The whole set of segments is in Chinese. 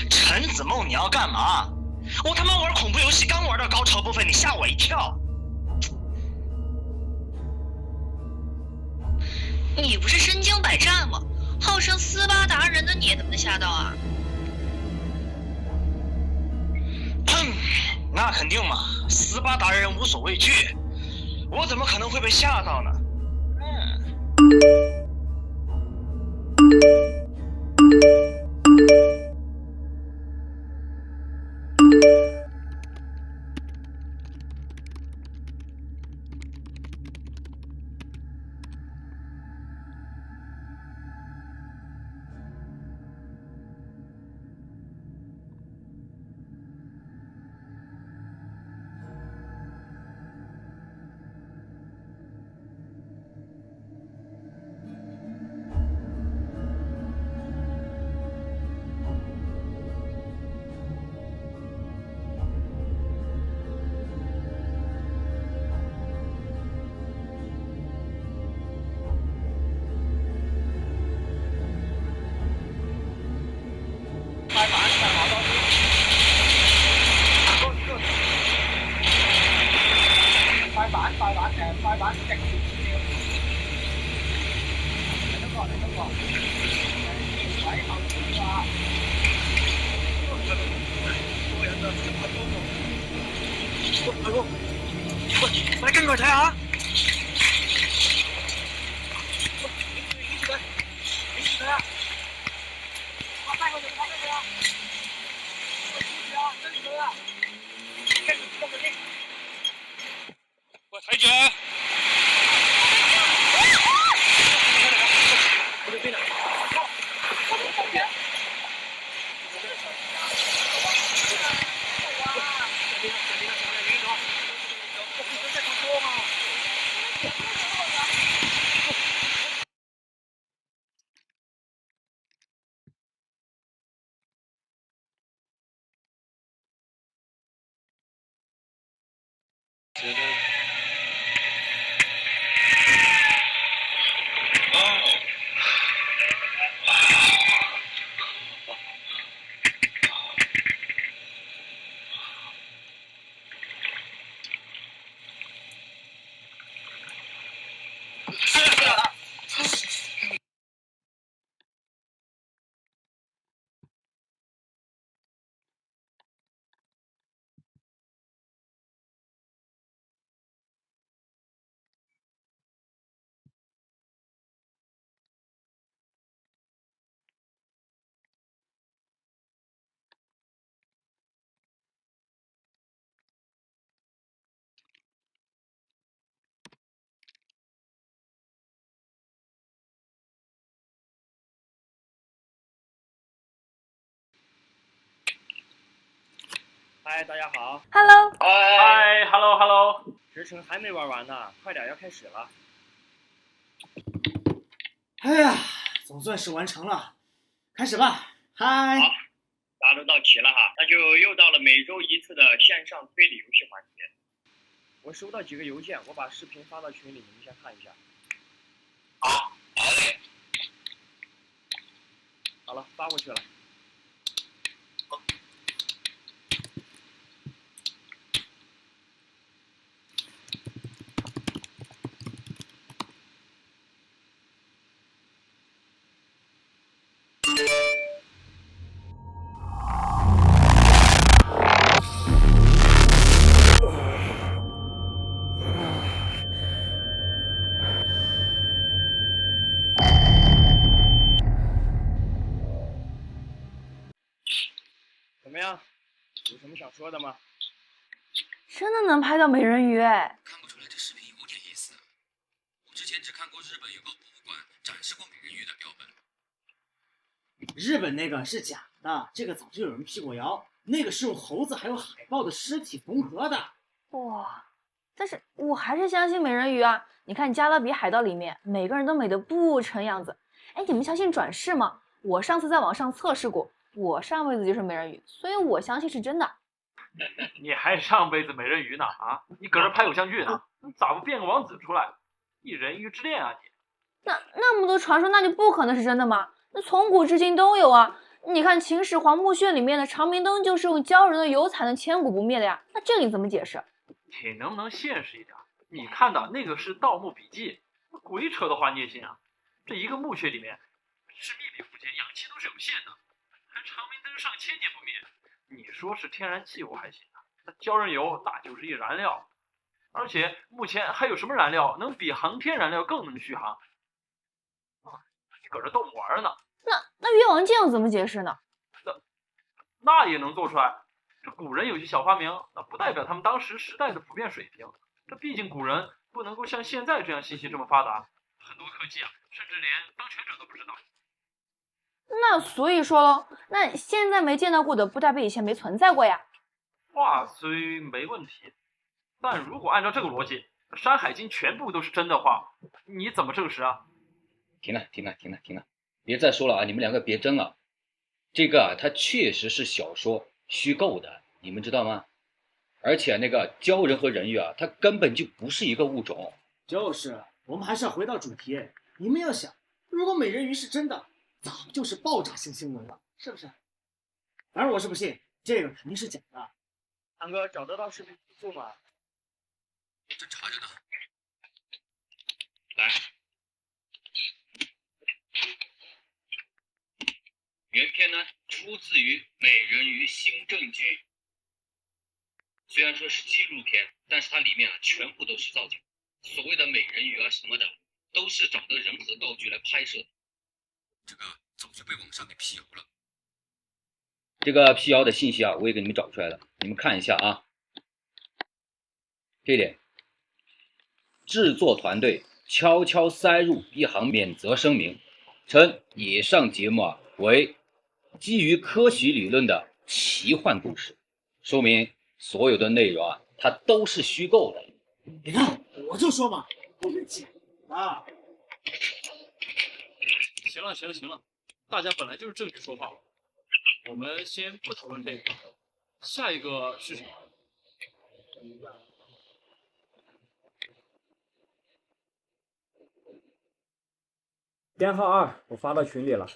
陈子梦，你要干嘛？我他妈玩恐怖游戏刚玩到高潮部分，你吓我一跳。你不是身经百战吗？号称斯巴达人的你怎么能吓到啊？那肯定嘛，斯巴达人无所畏惧，我怎么可能会被吓到呢？快跟佢睇下。喂，睇住啊！去邊啊？嗨，大家好。Hello。嗨，Hello。时程还没玩完呢，快点要开始了。哎呀，总算是完成了，开始吧。嗨。好，大家都到齐了哈，那就又到了每周一次的线上推理游戏环节。我收到几个邮件，我把视频发到群里，你们先看一下。好嘞。好了，发过去了。怎么样？有什么想说的吗？真的能拍到美人鱼哎！看不出来这视频有点意思。我之前只看过日本有个博物馆展示过美人鱼的标本。日本那个是假的，这个早就有人辟过谣，那个是用猴子还有海豹的尸体缝合的。哇，但是我还是相信美人鱼啊！你看《加勒比海盗》里面，每个人都美得不成样子。哎，你们相信转世吗？我上次在网上测试过，我上辈子就是美人鱼，所以我相信是真的。你还上辈子美人鱼呢啊？你搁这拍偶像剧呢？你咋不变个王子出来？一人鱼之恋啊你！那么多传说，那就不可能是真的吗？那从古至今都有啊。你看秦始皇墓穴里面的长明灯就是用鲛人的油才能千古不灭的呀，那这个你怎么解释？你能不能现实一点？你看的那个是《盗墓笔记》，鬼扯的话你也信啊？这一个墓穴里面是密闭空间，氧气都是有限的，还长明灯上千年不灭。你说是天然气我还行啊，那鲛人油那就是一燃料，而且目前还有什么燃料能比航天燃料更能续航？啊，你搁这逗我玩呢？那越王剑怎么解释呢？那也能做出来。这古人有些小发明，那不代表他们当时时代的普遍水平。这毕竟古人不能够像现在这样信息这么发达，很多科技啊，甚至连当权者都不知道。那所以说咯，那现在没见到过的，不代表以前没存在过呀。话虽没问题，但如果按照这个逻辑，《山海经》全部都是真的话，你怎么证实啊？停了，别再说了啊！你们两个别争了。这个啊，它确实是小说虚构的，你们知道吗？而且那个鲛人和人鱼啊，它根本就不是一个物种。就是，我们还是要回到主题。你们要想，如果美人鱼是真的，早就是爆炸性新闻了，是不是？反正我是不信，这个肯定是假的。韩哥找得到视频记录吗？正查着呢。来，原片呢出自于《美人鱼新证据》，虽然说是纪录片，但是它里面啊全部都是造假。所谓的美人鱼啊什么的，都是找的人和道具来拍摄的。这个早就被网上给辟谣了。这个辟谣的信息啊，我也给你们找出来了，你们看一下啊。这点，制作团队悄悄塞入一行免责声明，称以上节目啊为基于科学理论的奇幻故事，说明所有的内容啊，它都是虚构的。你看，我就说嘛，都是假的。行了，大家本来就是证据说话，我们先不讨论这个，下一个是什么？编号2，我发到群里了。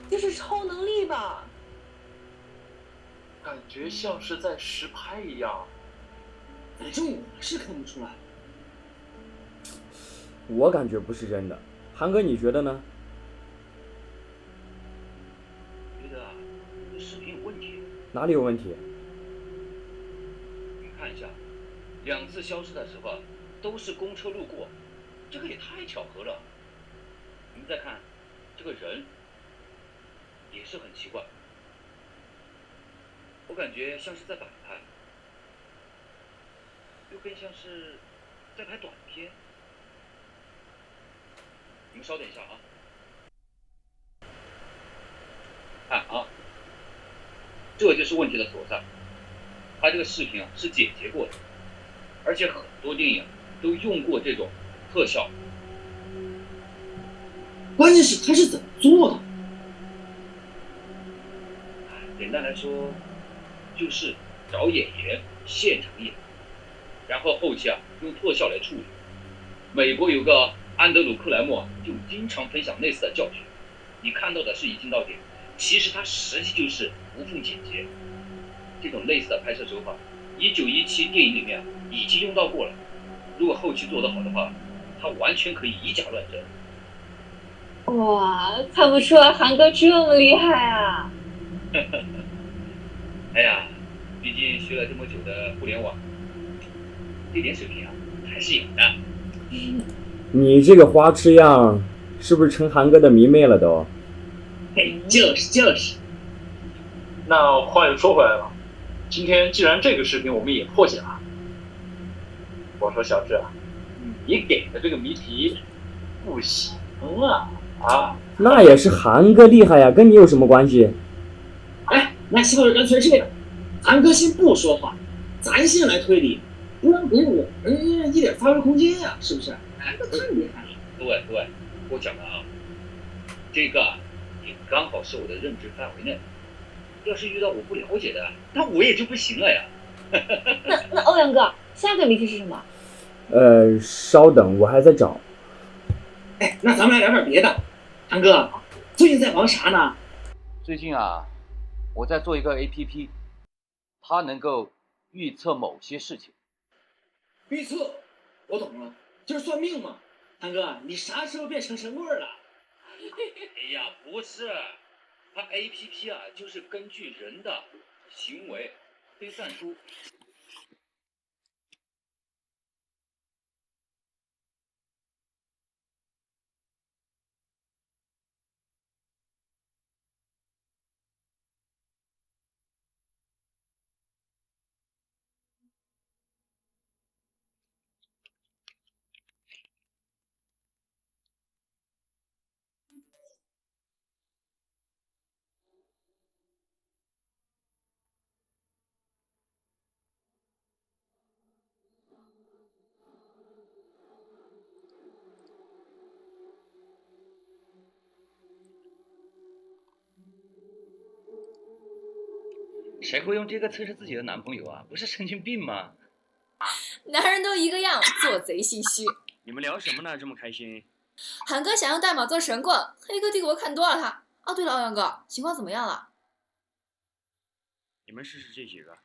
这是超能力吧？感觉像是在实拍一样。反正我是看不出来。我感觉不是真的，韩哥你觉得呢？觉得啊，这视频有问题。哪里有问题？你看一下，2次消失的时候啊，都是公车路过，这个也太巧合了。你们再看，这个人也是很奇怪，我感觉像是在摆拍，又更像是在拍短片。你们稍等一下啊，看啊，这就是问题的所在。他这个视频啊是剪辑过的，而且很多电影都用过这种特效。关键是他是怎么做的？简单来说，就是找演员现场演，然后后期啊用特效来处理。美国有个安德鲁·克莱默就经常分享类似的教学。你看到的是一镜到底，其实它实际就是无缝剪接。这种类似的拍摄手法，1917电影里面已经用到过了。如果后期做得好的话，它完全可以以假乱真。哇，看不出来韩哥这么厉害啊！哎呀，毕竟学了这么久的互联网，这点水平啊还是有的。你这个花痴样，是不是成韩哥的迷妹了都？嘿，就是。那话又说回来了，今天既然这个视频我们也破解了，我说小智啊，你给的这个谜题不行啊！那也是韩哥厉害呀，跟你有什么关系？哎，那要是干脆这样，韩哥先不说话，咱先来推理，不然给我们一点发挥空间呀，是不是？哎，这太厉害了。对，我讲了啊，这个也刚好是我的认知范围内。要是遇到我不了解的，那我也就不行了呀。那欧阳哥，下个谜题是什么？稍等，我还在找。哎，那咱们来聊点别的。韩哥，最近在忙啥呢？最近啊，我在做一个 APP， 它能够预测某些事情。预测，我懂了，就是算命嘛。韩哥，你啥时候变成神棍了？哎呀，不是。它 APP 啊，就是根据人的行为推算出。谁会用这个测试自己的男朋友啊？不是神经病吗？男人都一个样，做贼心虚。你们聊什么呢？这么开心？韩哥想用代码做神棍，黑客帝国看多了他。哦，对了，欧阳哥，情况怎么样了？你们试试这几个。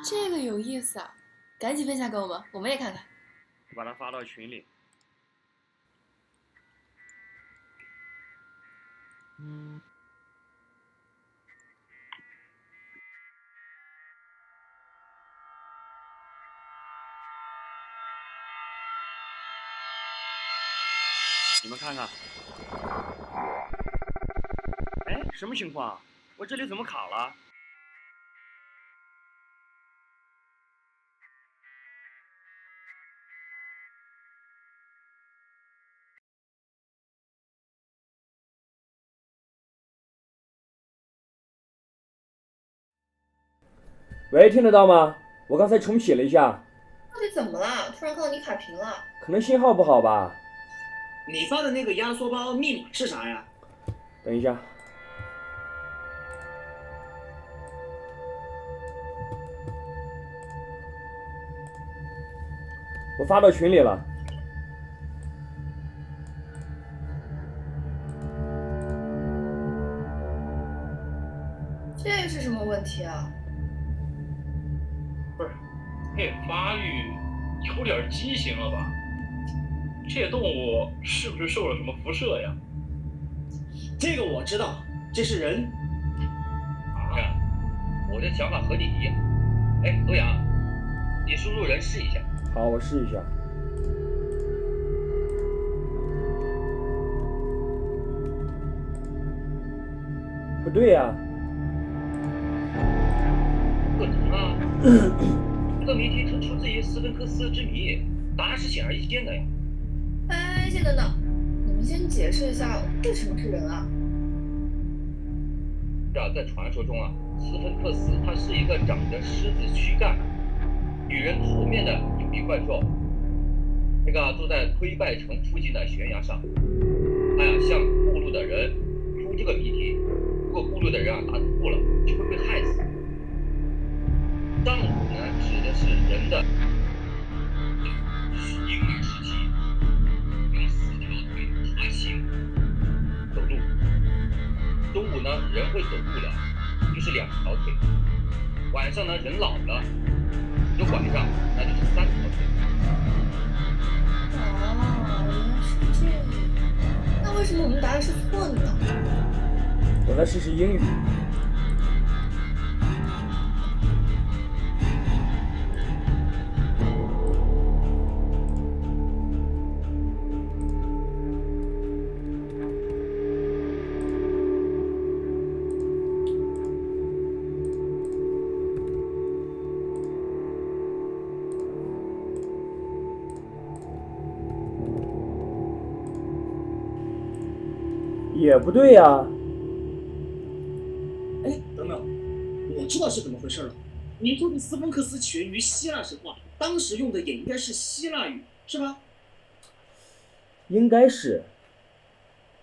这个有意思啊，赶紧分享给我们也看看。我把它发到群里。你们看看。哎，什么情况？我这里怎么卡了？喂，听得到吗？我刚才重启了一下。到底怎么了？突然看到你卡屏了。可能信号不好吧。你发的那个压缩包密码是啥呀？等一下。我发到群里了。这是什么问题啊？不是，这发育有点畸形了吧？这动物是不是受了什么辐射呀？这个我知道，这是人。啊，我的想法和你一样。哎，欧阳，你输入人试一下。好，我试一下。不对呀。不可能啊！这个谜题它出自于斯芬克斯之谜，答案是显而易见的呀。哎，先等等，你们先解释一下为什么是人啊？在传说中啊，斯芬克斯它是一个长着狮子躯干、女人头面的有力怪兽。这个住在推拜城附近的悬崖上，它呀向过路的人出这个谜题。如果过路的人啊答错了，就会被害死。上古呢指的是人的婴儿时期，用4条腿爬行走路。中午呢人会走路了，就是2条腿。晚上呢人老了，有晚上那就是3条腿。哦，原来是这样。那为什么我们答案是错的呢？我再试试英语。也不对呀。哎，等等，我知道是怎么回事了。你说的斯芬克斯起源于希腊神话，当时用的也应该是希腊语，是吧？应该是。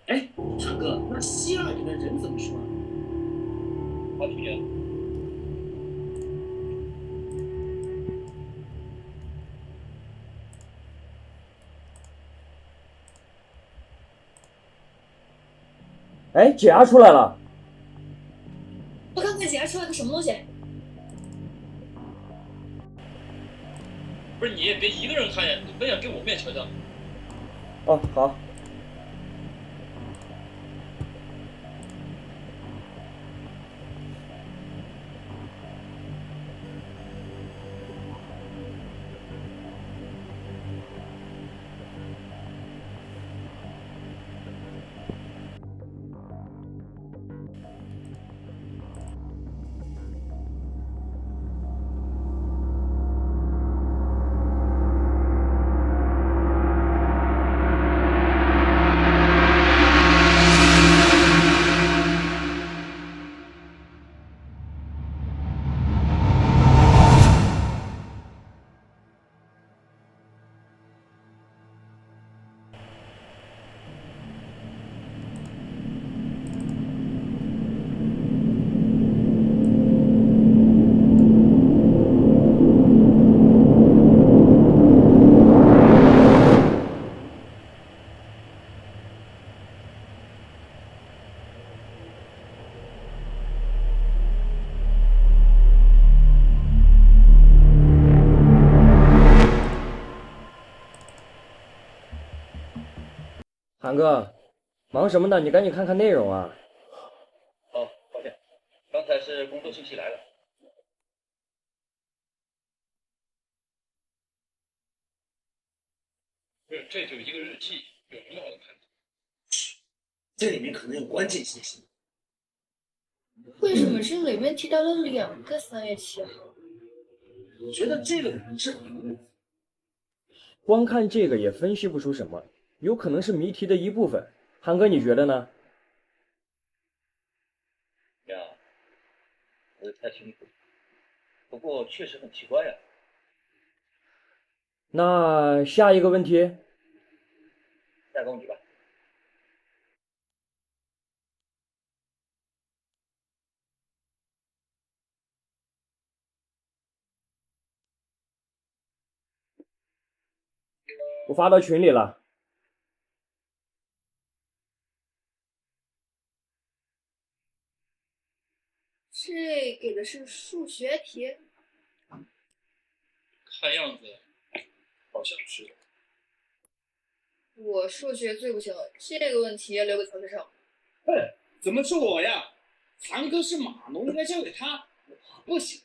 哎，坦哥，那希腊语的人怎么说啊？好听呀。哎，解压出来了。我看看解压出来个什么东西。不是你也别一个人看呀，你分享给我们也瞧瞧。哦，好。韩哥，忙什么呢？你赶紧看看内容啊！哦，抱歉，刚才是工作信息来了。这就一个日记，有什么好看的？这里面可能有关键信息。为什么这里面提到了2个3月7号？我觉得这个可能是光看这个也分析不出什么，有可能是谜题的一部分。韩哥，你觉得呢？呀，不是太清楚，不过确实很奇怪呀。那下一个问题，下个问题吧。我发到群里了。这给的是数学题。看样子好像是。我数学最不行了，这个问题留给曹先生。哎，怎么是我呀？韩哥是码农，应该交给他。我不行。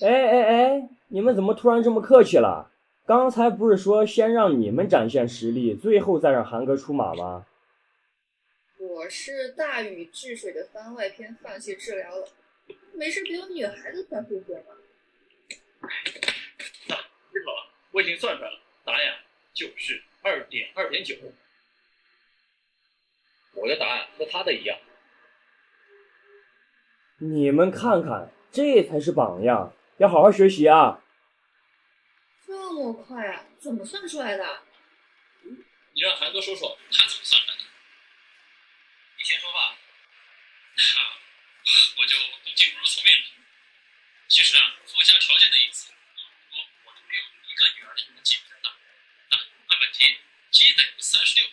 哎，你们怎么突然这么客气了？刚才不是说先让你们展现实力，最后再让韩哥出马吗？我是大禹治水的番外篇放弃治疗了，没事别有女孩子团数学吗？那知道了，我已经算出来了，答案就是2.2.9。我的答案和他的一样。你们看看，这才是榜样，要好好学习啊！这么快啊？怎么算出来的？你让韩哥说说他怎么算出来的。你先说吧。我就恭敬不如从命了。其实啊，附加条件的意思，如果我只有一个女儿的年纪不大，那按本题7等于36，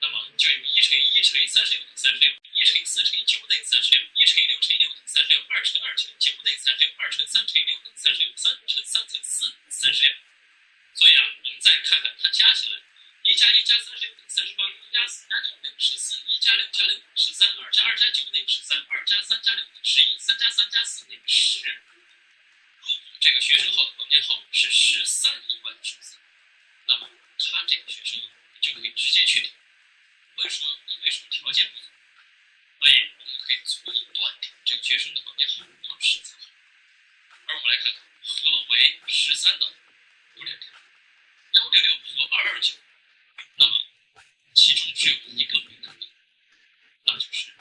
那么就有1乘以1乘以36等于36，1乘以4乘以9等于36，1乘以6乘以6等于36，2乘以2乘以9等于36，2乘以3乘以6等于36，3乘以3乘以4等于36。所以啊，我们再看看它加起来， 1+1+3+5+4，1+2+6+14，1+6+3+5等于14，2+3+4等于11，3+3+4等于10。如果这个学生号的房间号是13亿万数字，那么他这个学生就可以直接确定，不会说因为什么条件不足，所以我们可以足以断定这个学生的房间号是13号。而我们来看看何为13的566和229，那么其中只有一个没可能，那就是2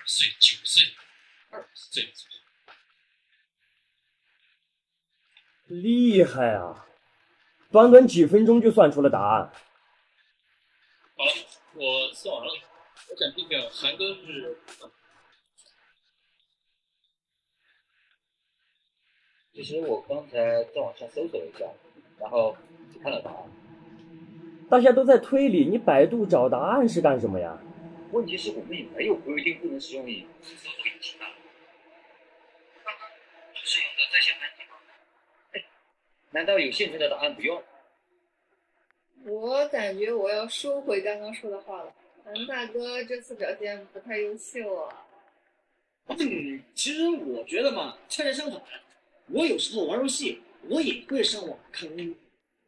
岁9岁2岁的组合。厉害啊！短短几分钟就算出了答案。好，我算完了，我想听听韩哥是。其实我刚才在网上搜索了一下，然后只看了答案。大家都在推理，你百度找答案是干什么呀？问题是我们也没有规定不能使用搜索引擎啊。是有的在线排题吗？难道有现成的答案不用？我感觉我要收回刚刚说的话了，韩大哥这次表现不太优秀啊。其实我觉得嘛，恰恰相反，我有时候玩游戏，我也会上网看攻略，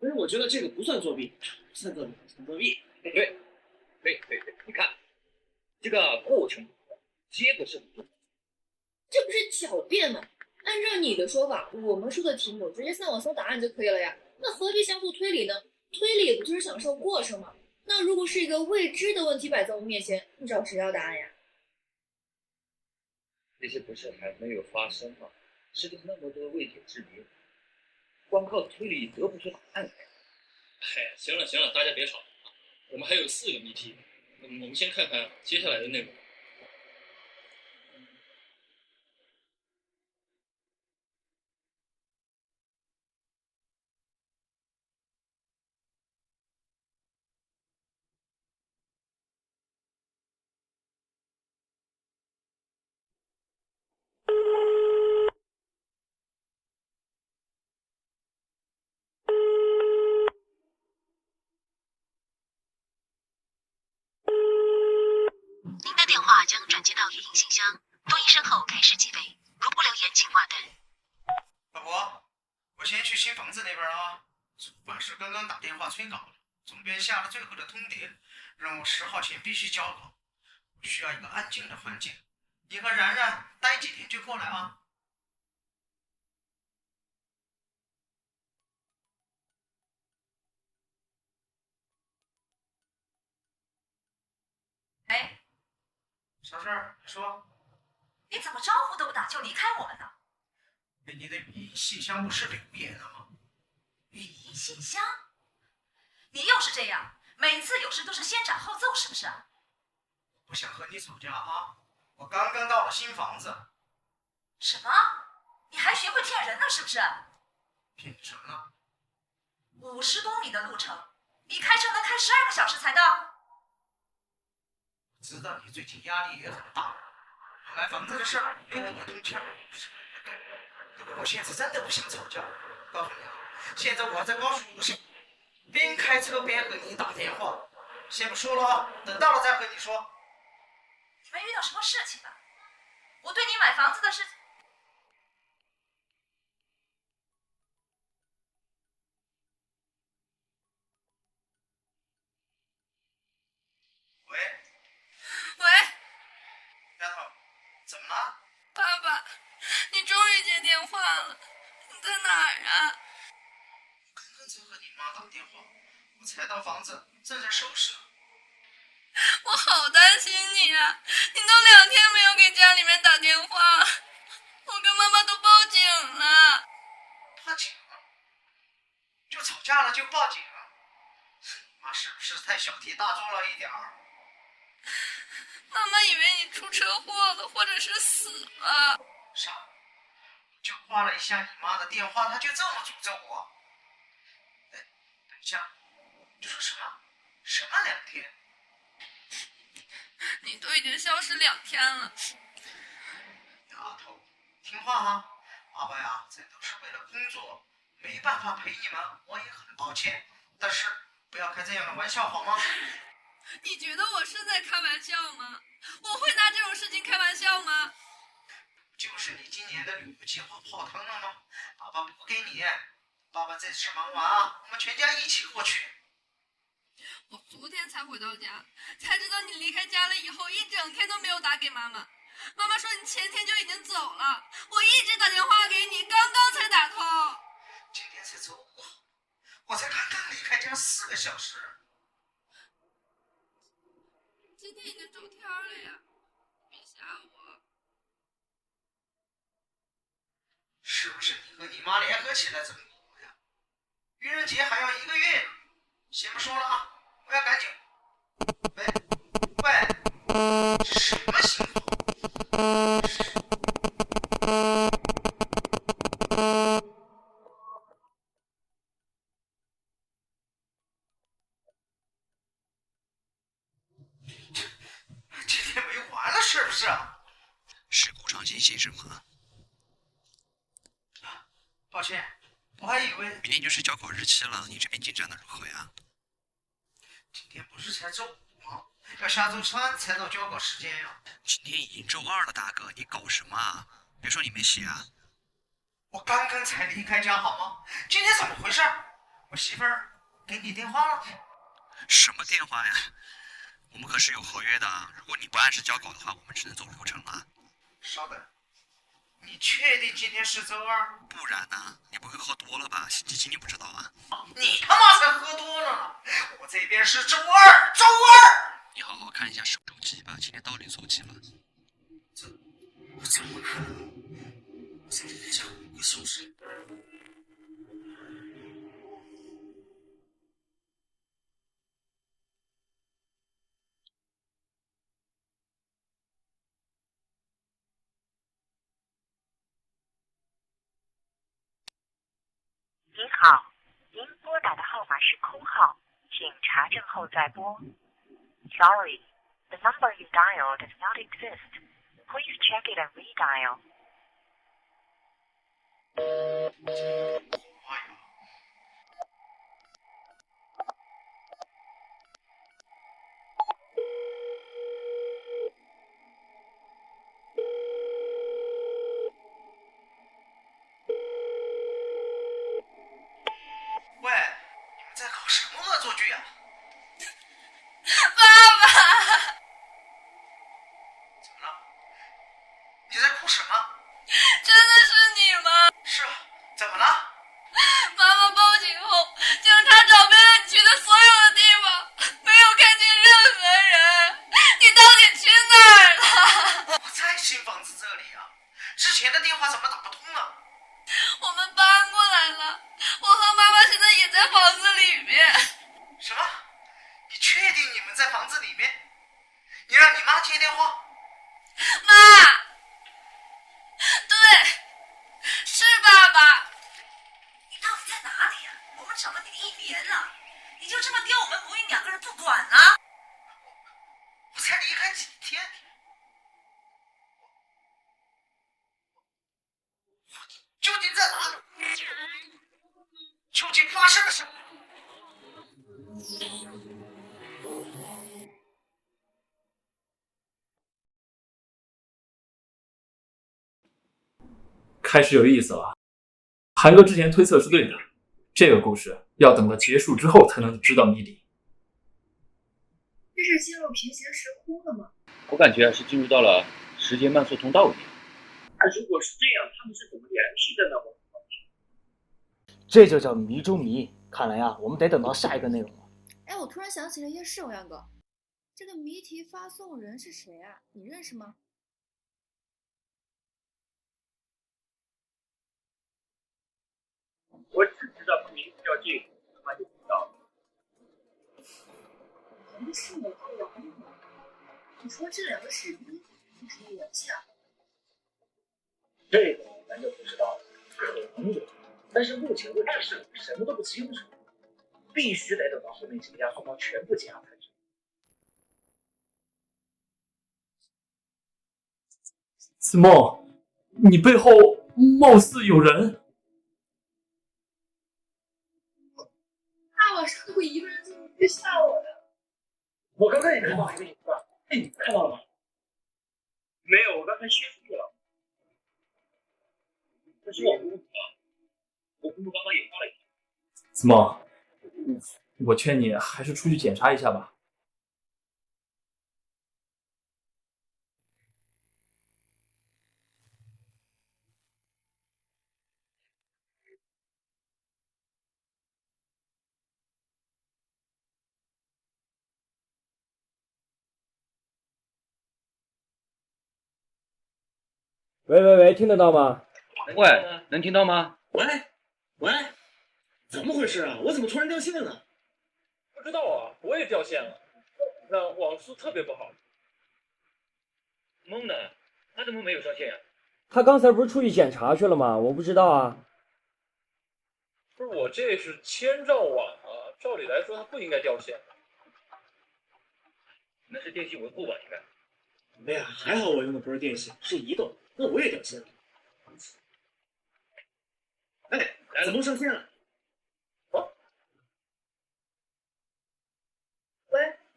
但是我觉得这个不算作弊，不算作弊，不算作弊。对，你看，这个过程结果是很重要。这不是狡辩吗？按照你的说法，我们出的题目直接上网搜答案就可以了呀，那何必相互推理呢？推理不就是享受过程吗？那如果是一个未知的问题摆在我们面前，你找谁要答案呀？这些不是还没有发生吗？世界上那么多未解之谜，光靠推理得不出答案来。哎，行了，大家别吵了，我们还有4个谜题，我们先看看接下来的内容。您的电话将转接到语音信箱，录音声后开始计费，如不留言请挂断。老婆，我先去新房子那边了啊。主管是刚刚打电话催稿了，总编下了最后的通牒，让我10号前必须交稿。我需要一个安静的环境，你和然然待几天就过来啊。哎，啥事儿？你说。你怎么招呼都不打就离开我们呢？你的语音信箱不是留言了吗？语音信箱？你又是这样，每次有事都是先斩后奏是不是？不想和你吵架啊！我刚刚到了新房子。什么？你还学会骗人了是不是？骗你什么呢？50公里的路程，你开车能开12个小时才到？知道你最近压力也很大，买房子的事儿令我动气儿。我现在真的不想吵架，告诉你啊，现在我在高速路上，边开车边和你打电话。先不说了啊，等到了再和你说。你们遇到什么事情了？我对你买房子的事。喂，丫头，怎么了？爸爸，你终于接电话了，你在哪儿啊？我刚刚才和你妈打电话，我才到房子，正在收拾。我好担心你啊！你都2天没有给家里面打电话，我跟妈妈都报警了。报警？就吵架了就报警？你妈是不是太小题大做了一点儿？妈妈以为你出车祸了，或者是死了。啥？就挂了一下你妈的电话，她就这么诅咒我？哎，等一下，你说什么？什么2天？你都已经消失2天了。丫头，听话啊！爸爸呀，这都是为了工作，没办法陪你们，我也很抱歉。但是不不要开这样的玩笑好吗？你觉得我是在开玩笑吗？我会拿这种事情开玩笑吗？就是你今年的旅游计划泡汤了吗？爸爸补给你，爸爸这次忙完啊，我们全家一起过去。我昨天才回到家，才知道你离开家了以后，一整天都没有打给妈妈。妈妈说你前天就已经走了，我一直打电话给你，刚刚才打通。今天是周五，我才刚刚离开家4个小时。今天已经周天了呀，别吓我。是不是你和你妈联合起来整我呀？愚人节还要1个月呢。先不说了啊，我要赶紧。喂，什么信号？今天没完了是不是？是顾长新先生吗？抱歉，我还以为明天就是交考日期了，你这边进展的如何呀？今天不是才周5吗？要下周3才到交稿时间呀。今天已经周2了，大哥，你搞什么啊？别说你没写啊。我刚刚才离开家好吗？今天怎么回事？我媳妇儿给你电话了？什么电话呀？我们可是有合约的，如果你不按时交稿的话，我们只能走流程了。稍等，你确定今天是周2？不然呢？你不会喝多了吧？星期几你不知道啊？你他妈才喝多了呢！我这边是周2，周2。你好好看一下手机吧，今天到底做几了？怎么可能？我才离开家5个小时。您好，您拨打的号码是空号，请查证后再拨。Sorry, the number you dialed does not exist. Please check it and redial. 喂，你们在搞什么恶作剧啊？爸爸，怎么了？你在哭什么？真的是你吗？是啊，怎么了？妈妈报警后，警察找遍了你去的所有的地方，没有看见任何人。你到底去哪儿了？我在新房子这里啊，之前的电话怎么打不通啊？我们搬过来了，我和妈妈现在也在房子里面。什么？你确定你们在房子里面？你让你妈接电话？妈，对，是爸爸。你到底在哪里呀？我们找了你1年了，你就这么丢我们母女2个人不管了？我才离开几天。究竟在哪里？究竟发生了什么？开始有意思了。韩哥之前推测是对的，这个故事要等到结束之后才能知道谜底。这是进入平行时空了吗？我感觉是进入到了时间慢速通道里。那如果是这样，他们是怎么联系的呢？这就叫谜中谜。看来呀，我们得等到下一个内容了。哎，我突然想起了一件事，欧阳哥，这个谜题发送人是谁啊？你认识吗？我只知道他名字叫这个，他就知道了。不是我和王宇，你说这2个是一，是什么联系啊？这个咱就不知道了，可能有，但是目前为止是什么都不清楚，必须得等到后面几家号码全部解下才知。子墨，你背后貌似有人。大晚上的我一个人在别吓我呀！我刚刚也看到一个影子，哎，你看到了吗？没有，我刚才学出去了。这是网络我公主刚刚也发了一条。子墨，我劝你还是出去检查一下吧。喂，听得到吗？喂，能听到吗？喂，怎么回事啊？我怎么突然掉线了？不知道啊，我也掉线了，那网速特别不好。懵呢，他怎么没有上线呀？他刚才不是出去检查去了吗？我不知道啊。不是，我这是千兆网啊，照理来说它不应该掉线。那是电信维护吧，应该。哎呀，还好我用的不是电信，是移动，那我也掉线了。哎，子墨上线了。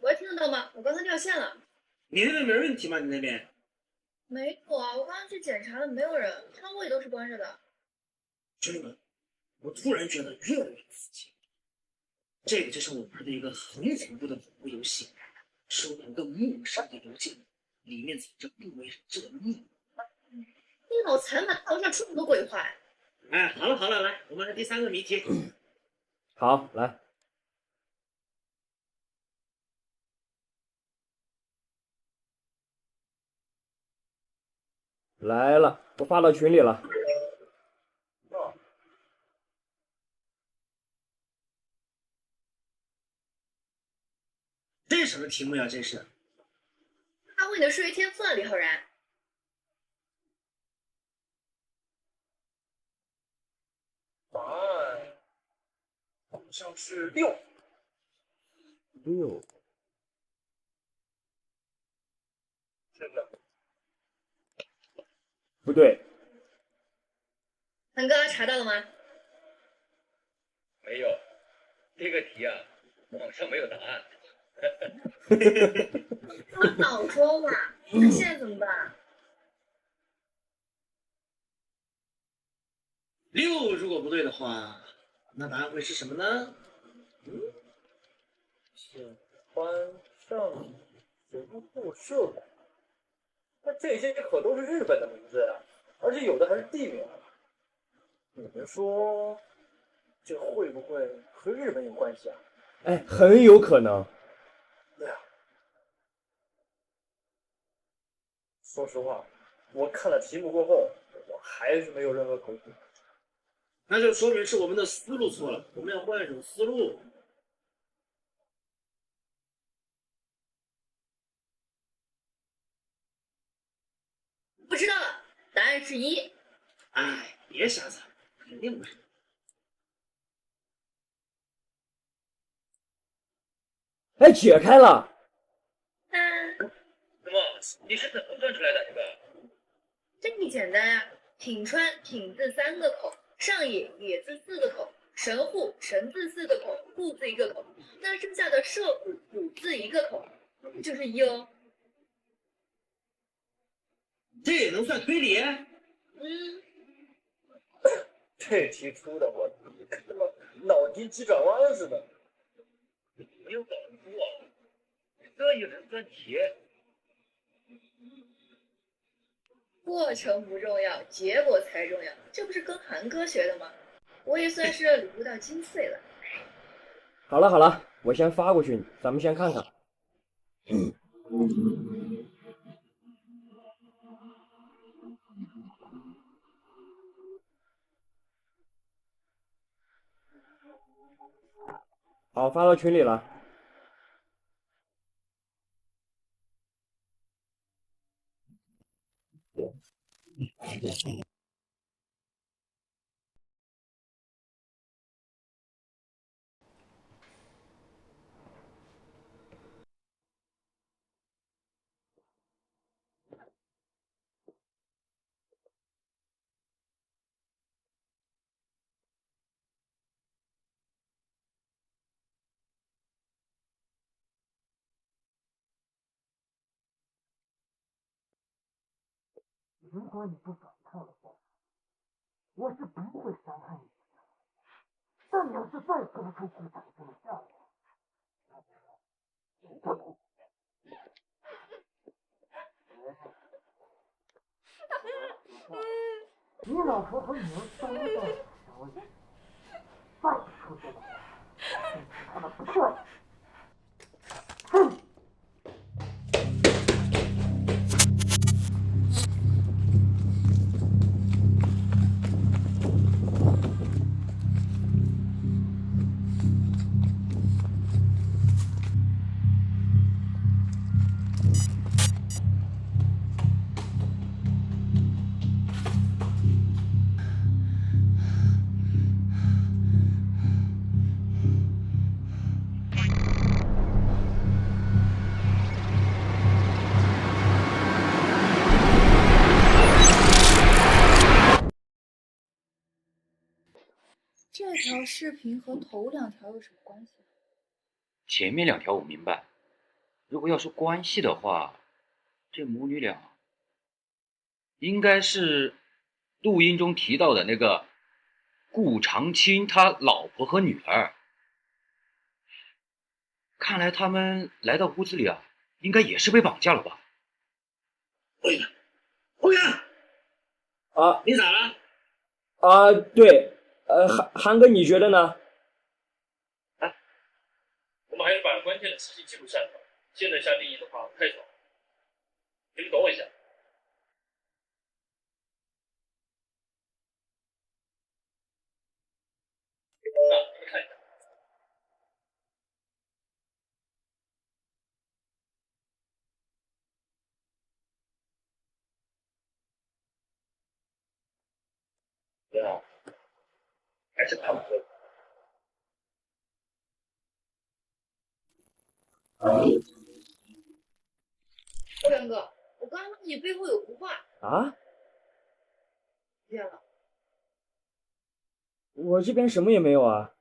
喂，听得到吗？我刚才掉线了。你那边没问题吗？你那边？没有啊，我刚刚去检查了，没有人，窗户也都是关着的。兄弟们，我突然觉得越来越刺激。这个就是我玩的一个很恐怖的恐怖游戏，收到一个陌生的邮件，里面藏着不为人知的秘密。你脑残吧，头上出什么鬼话呀？哎，好了，来，我们来第3个谜题。好，来。来了，我发到群里了。这什么题目呀？这是？发挥你的数学天赋啊，李浩然。答案好像是6。是的。不对。韩哥查到了吗？没有，这个题啊，网上没有答案。我早说嘛，那现在怎么办？6如果不对的话，那答案会是什么呢？喜欢上神户社馆，那这些可都是日本的名字呀，而且有的还是地名。你们说，这会不会和日本有关系啊？哎，很有可能。对啊。说实话，我看了题目过后，我还是没有任何头绪。那就说明是我们的思路错了，我们要换一种思路。不知道了，答案是1。哎，别瞎猜，肯定不是。哎，解开了。怎么？你是怎么算出来的这个？这个简单啊，品川品字3个口，上野野字4个口，神户神字4个口，户字1个口，那剩下的社虎虎字1个口，就是1哦。这也能算推理？这题出的我他妈脑筋急转弯似的。没有搞错，这也能算题？过程不重要，结果才重要，这不是跟韩哥学的吗？我也算是领悟到精髓了。好了，我先发过去，咱们先看看。好，发到群里了。如果你不反抗的话，我是不会伤害你的。但你要是再说出顾长生的下落，你老婆和女儿都在想问题，再说这个话，你他妈不错。这条视频和头2条有什么关系？前面2条我明白，如果要说关系的话，这母女俩应该是录音中提到的那个顾长青他老婆和女儿。看来他们来到屋子里啊，应该也是被绑架了吧？欧阳，啊，你咋了？啊，对，韩哥，你觉得呢？我们还是把关键的事情记录下来。现在下定义的话太早，你们等我一下。你们看一下。对啊，还是他们说的。欧阳哥，我刚刚看你背后有幅画。啊？见了。我这边什么也没有啊。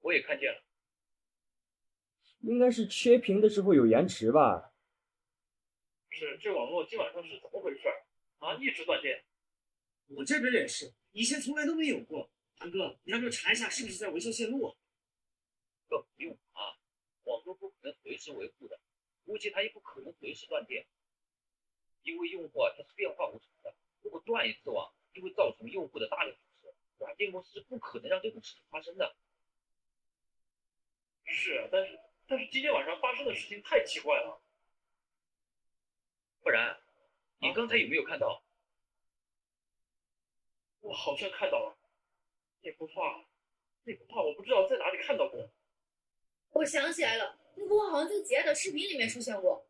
我也看见了。应该是切屏的时候有延迟吧？是，这网络今晚上是怎么回事啊？一直断电。我这边也是，以前从来都没有过。韩哥，你要不要查一下是不是在维修线路啊？不用啊，网络不可能随时维护的，估计它也不可能随时断电，因为用户啊它是变化无常的，如果断一次网，就会造成用户的大量损失，软件公司是不可能让这种事情发生的。是啊，但是今天晚上发生的事情太奇怪了。不然，你刚才有没有看到？我好像看到了，那幅画我不知道在哪里看到过。我想起来了，那幅画好像在姐的视频里面出现过。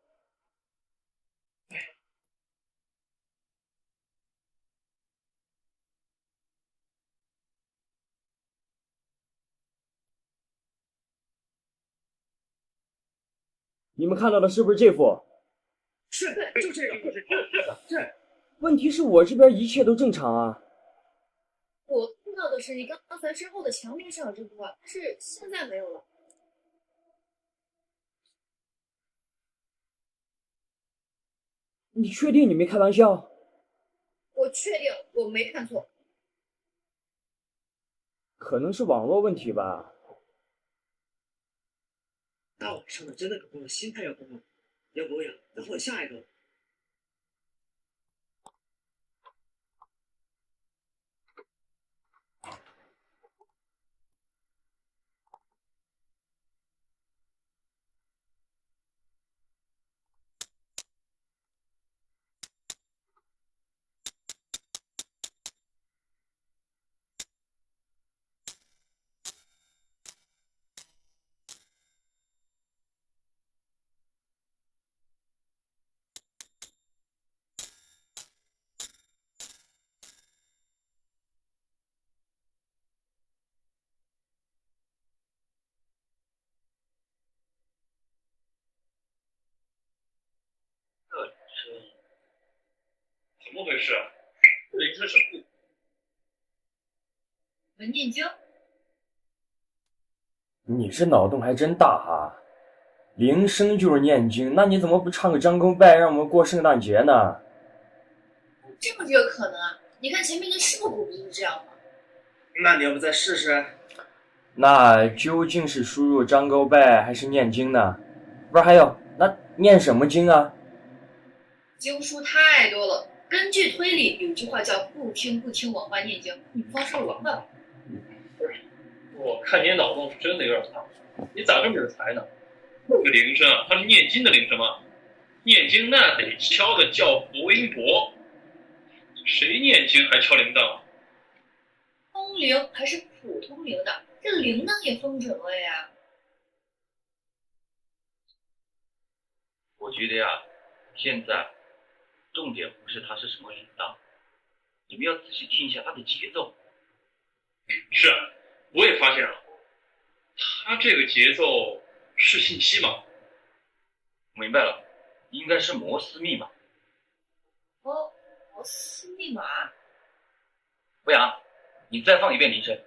你们看到的是不是这幅？是，就这个，是。问题是我这边一切都正常啊。我看到的是你刚才身后的墙面上有这幅画，但是现在没有了。你确定你没开玩笑？我确定我没看错。可能是网络问题吧。大晚上的真的搞得我心态要崩了。要不呀，再换下一个。怎么回事？这里是什么？文念经。你这脑洞还真大哈！铃声就是念经，那你怎么不唱个张公拜，让我们过圣诞节呢？这么这个可能啊？你看前面的事故不就是这样吗？那你要不再试试？那究竟是输入张勾拜还是念经呢？不是，还有那念什么经啊？经书太多了，根据推理，有句话叫不听不听王八念经，你不妨说是王八吧。不是，我看你脑洞是真的有点大，你咋这么有才呢？这个铃声啊，它是念经的铃声吗？念经那得敲的叫佛音钵，谁念经还敲铃铛？通灵还是普通铃铛？这铃铛也分准了呀。我觉得呀，现在重点不是它是什么铃铛，你们要仔细听一下它的节奏。是啊，我也发现了，它这个节奏是信息吗？明白了，应该是摩斯密码。哦，摩斯密码。欧阳，你再放一遍铃声。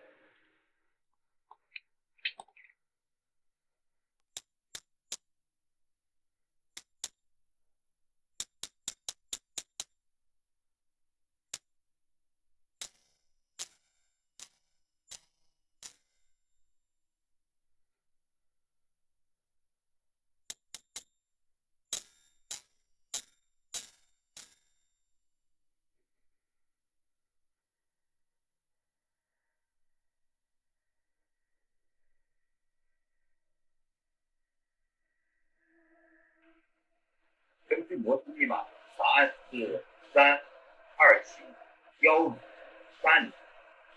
根据摩斯密码，答案是3271530。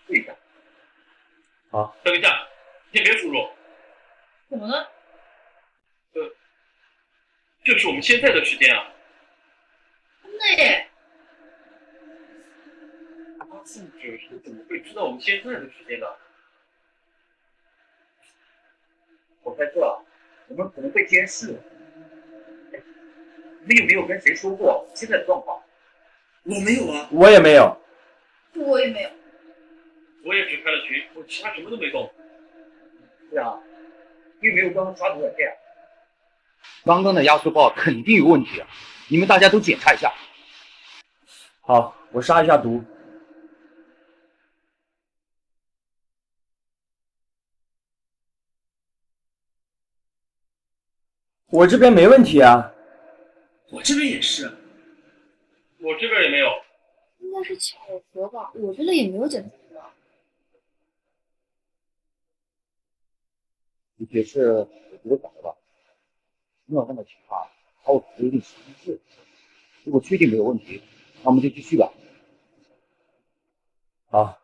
对的。好，等一下，先别输入。怎么了？这是我们现在的时间啊。真的耶！禁止是怎么会知道我们现在的时间的？我猜测啊，我们可能被监视了。你们有没有跟谁说过现在的状况？我没有啊。我也没有。我也没有。我也只开了群，我其他什么都没动。是啊，你有没有刚刚刷的软件啊？刚刚的压缩报肯定有问题啊！你们大家都检查一下。好，我杀一下毒。我这边没问题啊。我这边也是。我这边也没有。应该是巧合吧，我这里也没有检查到。你解释我觉得早了吧？没有那么奇葩，还有有点形式。如果确定没有问题，那我们就继续吧。好。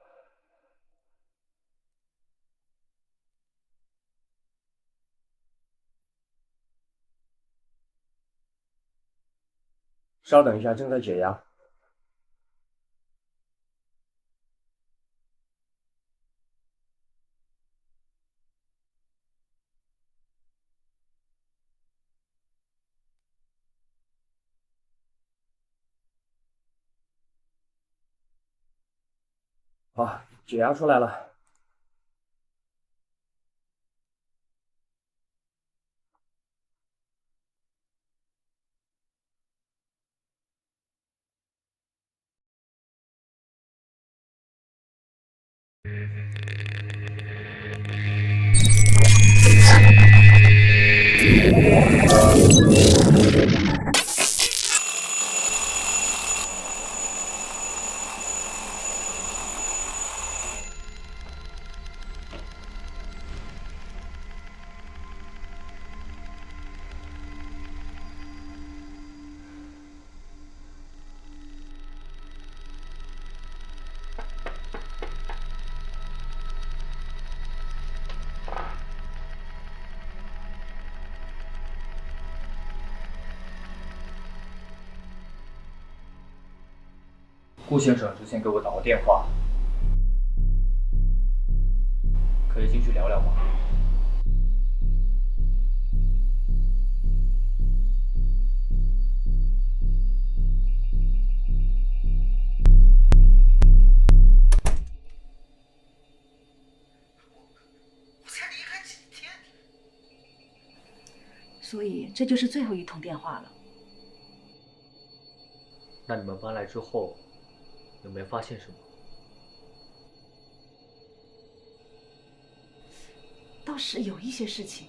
稍等一下，正在解压。好，解压出来了。顾先生之前给我打过电话，可以进去聊聊吗？我才离开几天。所以这就是最后一通电话了。那你们搬来之后，有没有发现什么？倒是有一些事情。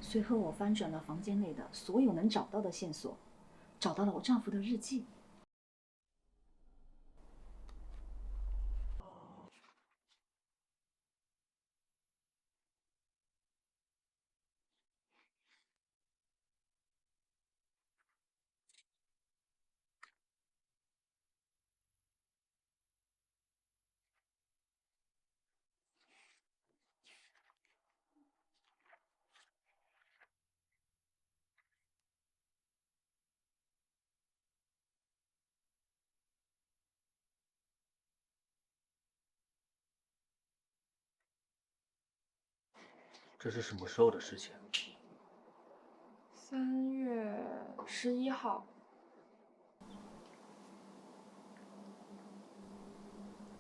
随后，我翻转了房间内的所有能找到的线索，找到了我丈夫的日记。这是什么时候的事情？3月11号。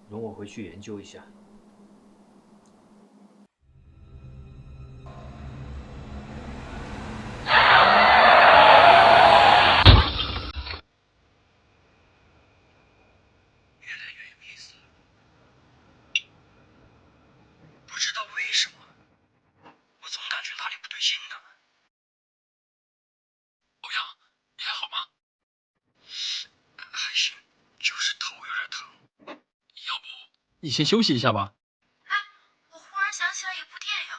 容我回去研究一下。不知道为什么，我总感觉哪里不对劲呢。欧阳，你还好吗？还行，就是头有点疼。要不你先休息一下吧。我忽然想起来一部电影，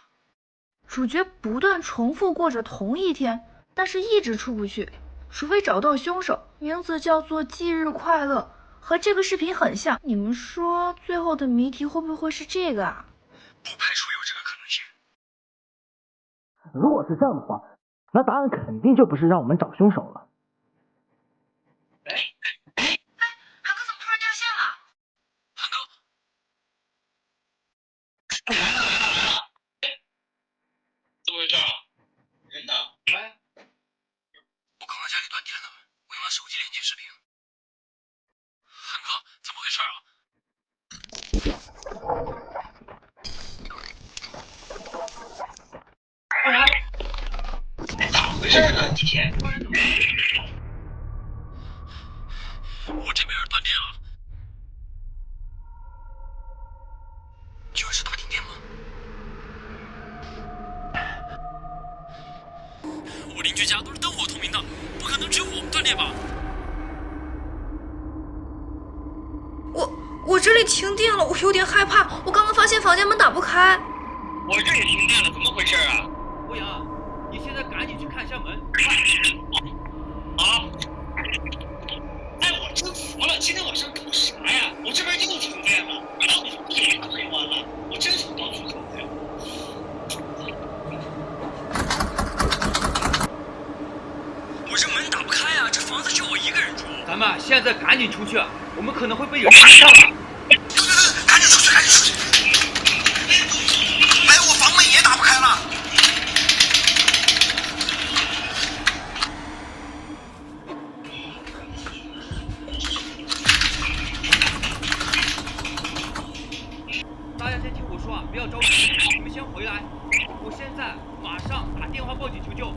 主角不断重复过着同一天，但是一直出不去，除非找到凶手，名字叫做《忌日快乐》，和这个视频很像。你们说最后的谜题会不会是这个啊？不排除有这个可能性。如果是这样的话，那答案肯定就不是让我们找凶手了。韩哥怎么突然掉线了？韩哥，怎么回事？人呢？哎，我刚刚家里断电了，我用了手机连接视频。韩哥，怎么回事啊？怎么回事呢？今天只有我们断电吧？我这里停电了，我有点害怕。我刚刚发现房间门打不开。我这也停电了，怎么回事啊？欧阳，你现在赶紧去看一下门。啊！哎，我真服了，今天晚上搞啥呀？我这边又停电了，然后也退完了，我真想到处走走。我这门打不开啊，这房子就我一个人住。咱们现在赶紧出去，我们可能会被人看上了。赶紧出去，赶紧出去！哎，我房门也打不开了。大家先听我说啊，不要着急，你们先回来，我现在马上打电话报警求救。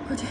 快点！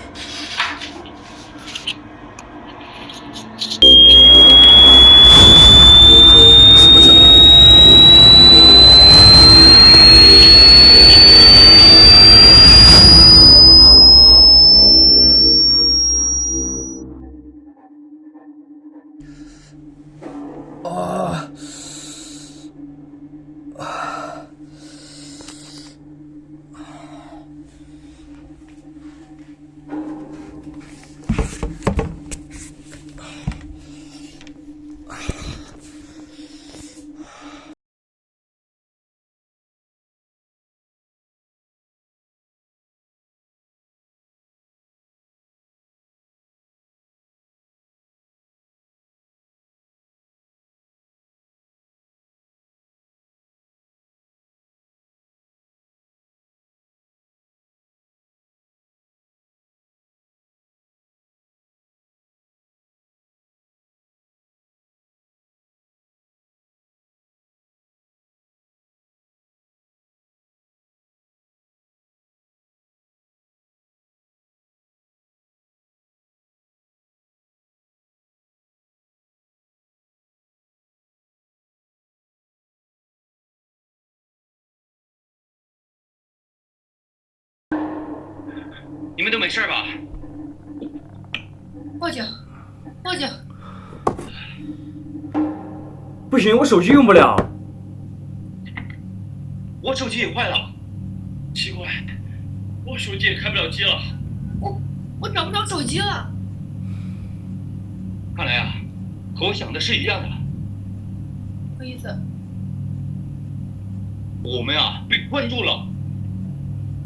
你们都没事吧？报警！报警！不行，我手机用不了。我手机也坏了，奇怪，我手机也开不了机了。我找不着手机了。看来啊，和我想的是一样的。什么意思？我们啊被困住了。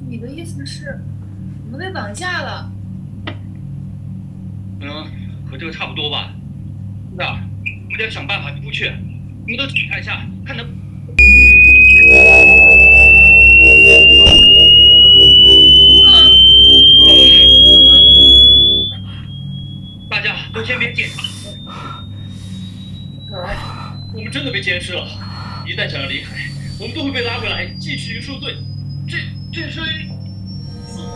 你的意思是，我们被绑架了？和这个差不多吧。是啊，我们得想办法出去。你们都检查一下，看能。大家都先别检查。看来我们真的被监视了。一旦想要离开，我们都会被拉回来继续受罪。这是死多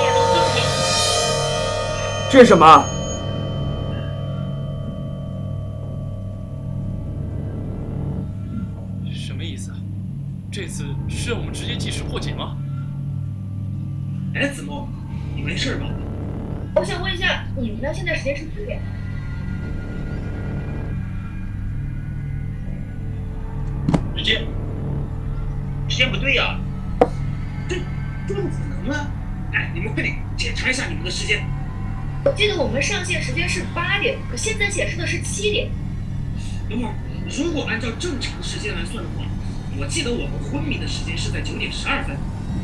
少都真的。这是什么？什么意思？这次是让我们直接计时破解吗？哎，子墨，你没事吧？我想问一下，你们呢？现在时间是几点？时间不对呀、这不可能啊！哎，你们快点检查一下你们的时间。我记得我们上线时间是8点，可现在显示的是7点。等会儿，如果按照正常时间来算的话，我记得我们昏迷的时间是在9点12分，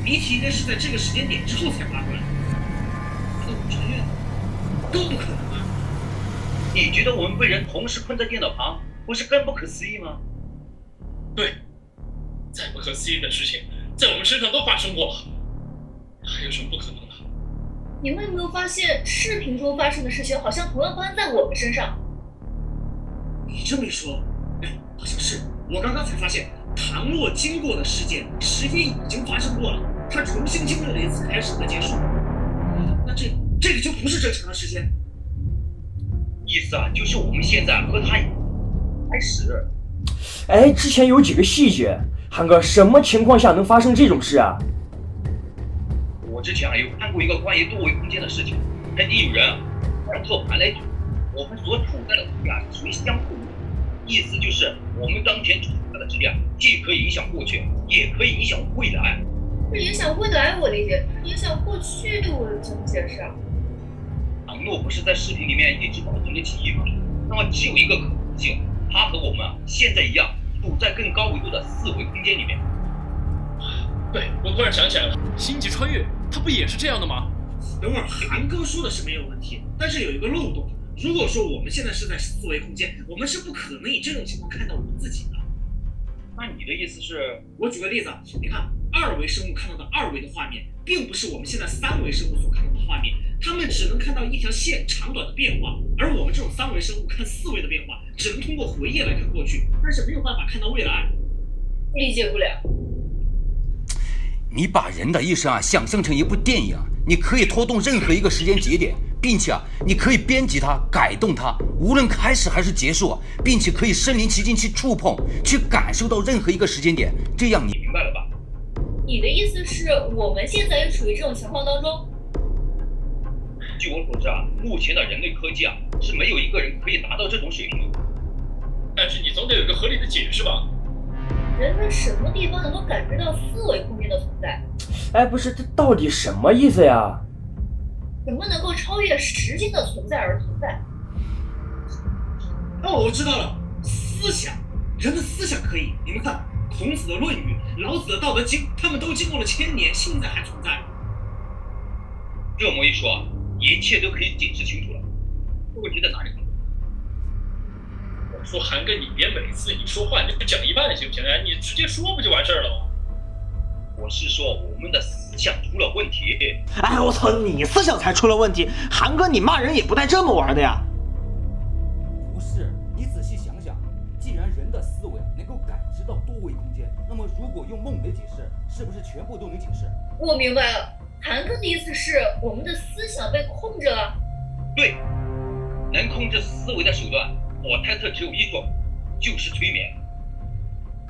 谜题应该是在这个时间点之后才发出来。那我穿越都不可能啊！你觉得我们被人同时困在电脑旁，不是更不可思议吗？对，再不可思议的事情在我们身上都发生过了，还有什么不可能的？你们有没有发现，视频中发生的事情好像同样发生在我们身上？你这么一说，哎，好像是。我刚刚才发现，唐洛经过的事件时间已经发生过了，他重新经历了一次开始和结束。那这个就不是正常的时间。意思啊，就是我们现在和他开始。哎，之前有几个细节，韩哥，什么情况下能发生这种事啊？我之前有看过一个关于多维空间的事情，肯定有人按错盘来读。我们所处在的物质是属于相互的，意思就是我们当前处在的质量既可以影响过去，也可以影响未来。这影响未来我理解，影响过去我怎么解释啊？唐诺不是在视频里面一直保存着记忆吗？那么只有一个可能性，他和我们现在一样，处在更高维度的4维空间里面。对，我突然想起来了，星际穿越它不也是这样的吗？等会儿，韩哥说的是没有问题，但是有一个漏洞。如果说我们现在是在4维空间，我们是不可能以这种情况看到我们自己的。那你的意思是？我举个例子，你看2维生物看到的2维的画面，并不是我们现在3维生物所看到的画面，他们只能看到一条线长短的变化，而我们这种3维生物看4维的变化，只能通过回忆来看过去，但是没有办法看到未来。理解不了。你把人的一生想象成一部电影，你可以拖动任何一个时间节点，并且你可以编辑它、改动它，无论开始还是结束，并且可以身临其境去触碰、去感受到任何一个时间点。这样你明白了吧？你的意思是我们现在也处于这种情况当中？据我所知目前的人类科技是没有一个人可以达到这种水平。但是你总得有一个合理的解释吧？人在什么地方能够感知到4维空间的存在？哎，不是，这到底什么意思呀？什么能够超越时间的存在而存在？哦，我知道了，思想，人的思想可以。你们看，孔子的《论语》、老子的《道德经》，他们都经过了1000年，现在还存在。这么一说，一切都可以解释清楚了。问题在哪里？我说韩哥，你别每次你说话你就讲一半行不行？你直接说不就完事儿了吗？我是说我们的思想出了问题。哎，我操，你思想才出了问题，韩哥你骂人也不带这么玩的呀。不是，你仔细想想，既然人的思维能够感知到多维空间，那么如果用梦来解释，是不是全部都能解释？我明白了，韩哥的意思是我们的思想被控制了。对，能控制思维的手段，我猜测只有一种，就是催眠。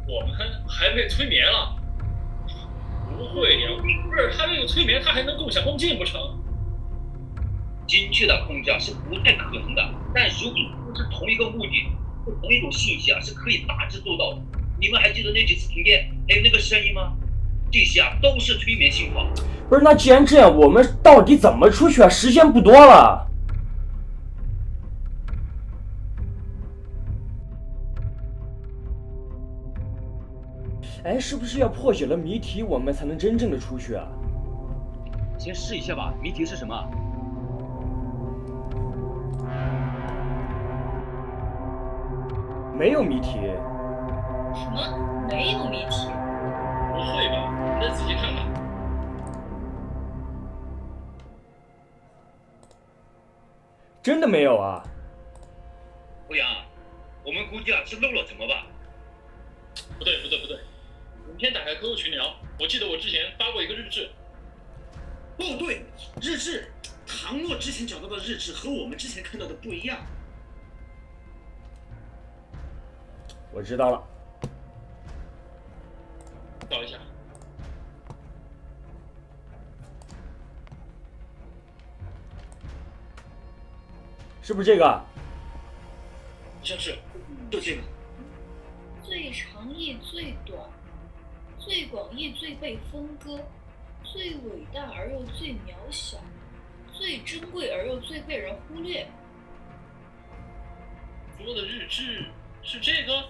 我们还被催眠了？不会呀，不是他这个催眠，他还能共享梦境不成？精确的控制是不太可能的，但如果是同一个目的，同一种信息是可以大致做到的。你们还记得那几次停电还有那个声音吗？这些都是催眠信号。不是，那既然这样，我们到底怎么出去啊？时间不多了。哎，是不是要破解了谜题，我们才能真正的出去啊？先试一下吧，谜题是什么？没有谜题。什么？没有谜题？不会吧？你再仔细看看。真的没有啊？欧阳，我们估计是漏了，怎么办？不对，明天打开 QQ 群聊，我记得我之前发过一个日志。哦，对，日志。唐诺之前找到的日志和我们之前看到的不一样。我知道了。找一下。是不是这个？像是，就这个。最长亦最短，最广亦最被分割，最伟大而又最渺小，最珍贵而又最被人忽略。说的日志是这个？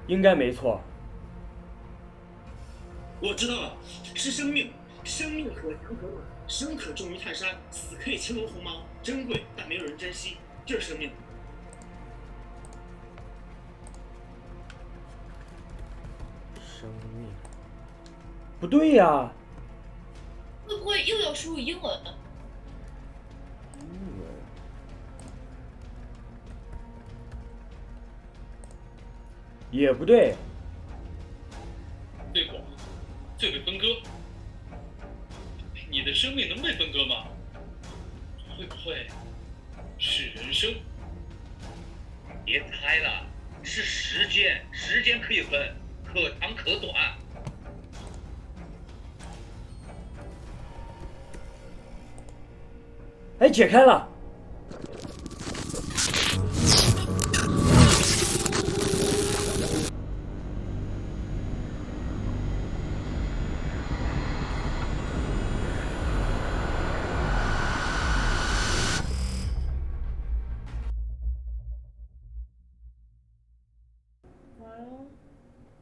应该没错。我知道了，是生命，生命可长可短，生可重于泰山，死可以轻如鸿毛，珍贵但没有人珍惜，这是生命。生命不对呀，会不会又要输入英文呢？也不对。最广，最被分割。你的生命能被分割吗？会不会是人生？别猜了，是时间，时间可以分，可长可短。哎，解开了。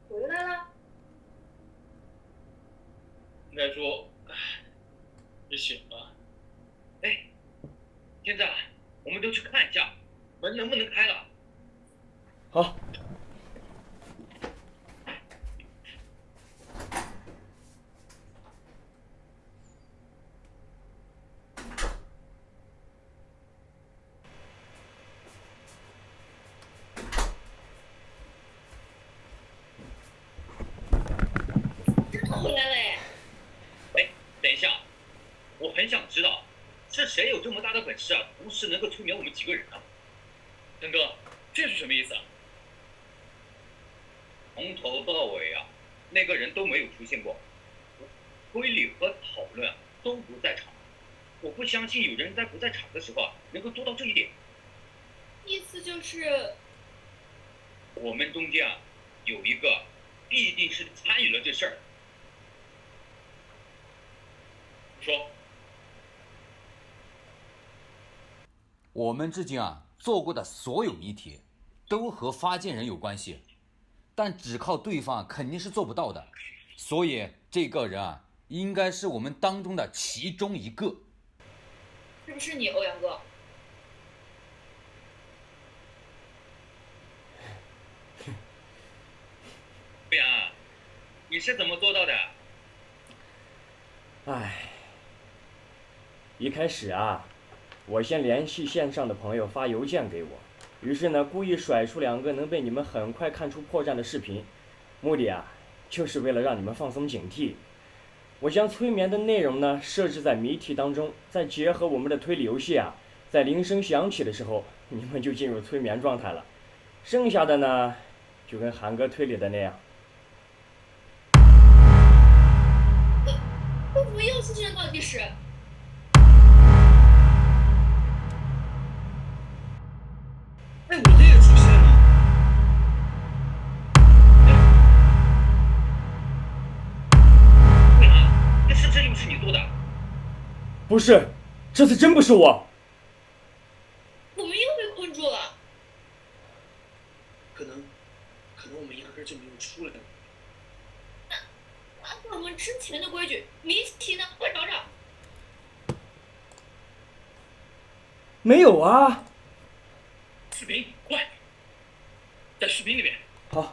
回来了。应该说，也醒了。哎，现在我们都去看一下门能不能开了。好。回来了哎！哎，等一下，我很想知道，是谁有这么大的本事啊，同时能够催眠我们几个人啊？陈哥，这是什么意思啊？从头到尾啊，那个人都没有出现过，推理和讨论啊都不在场。我不相信有人在不在场的时候啊，能够做到这一点。意思就是我们中间啊，有一个必定是参与了这事儿。说，我们至今啊做过的所有谜题，都和发件人有关系，但只靠对方肯定是做不到的，所以这个人啊，应该是我们当中的其中一个。是不是你，欧阳哥？对啊，你是怎么做到的？唉。一开始啊，我先联系线上的朋友发邮件给我，于是呢，故意甩出2个能被你们很快看出破绽的视频，目的啊，就是为了让你们放松警惕。我将催眠的内容呢设置在谜题当中，再结合我们的推理游戏啊，在铃声响起的时候，你们就进入催眠状态了。剩下的呢，就跟韩哥推理的那样。为什么又出现了倒计时？哎，我的也出现了。对啊，这又是你做的？不是，这次真不是我。我们又被困住了。可能我们压根就没有出来。按照我们之前的规矩，谜题呢？快找找。没有啊。视频，快，在视频里面。好。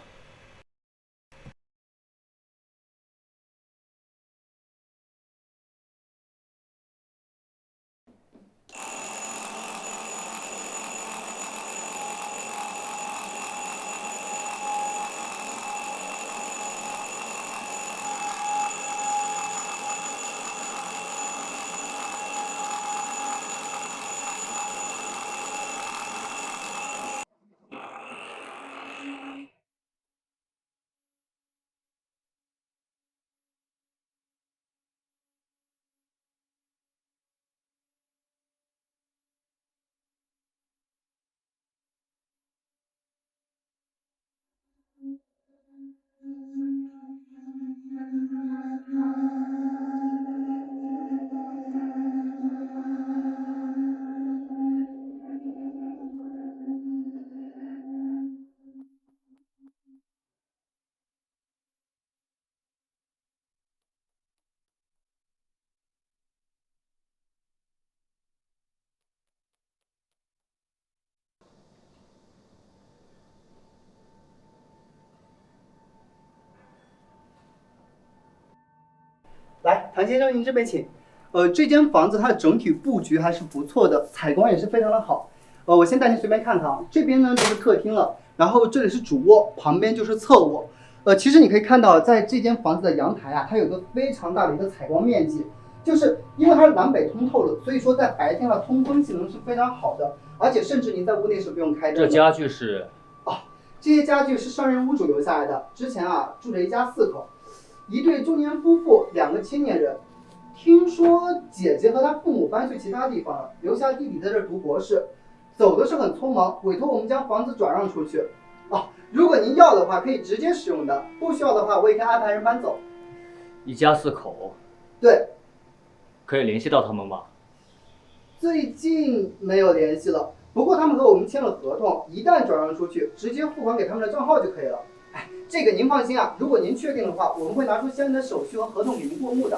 来，唐先生，您这边请。这间房子它的整体布局还是不错的，采光也是非常的好。我先带您随便看看啊，这边呢就是客厅了，然后这里是主卧，旁边就是侧卧。其实你可以看到，在这间房子的阳台啊，它有个非常大的一个采光面积，就是因为它是南北通透的，所以说在白天的通风性能是非常好的，而且甚至您在屋内是不用开灯的。这家具是？这些家具是上任屋主留下来的，之前啊住着一家4口。一对中年夫妇，2个青年人，听说姐姐和她父母搬去其他地方了，留下弟弟在这儿读博士，走的是很匆忙，委托我们将房子转让出去。哦，如果您要的话，可以直接使用的；不需要的话，我也可以安排人搬走。一家4口。对。可以联系到他们吗？最近没有联系了，不过他们和我们签了合同，一旦转让出去，直接付款给他们的账号就可以了。哎，这个您放心啊，如果您确定的话，我们会拿出相应的手续和合同给您过目的。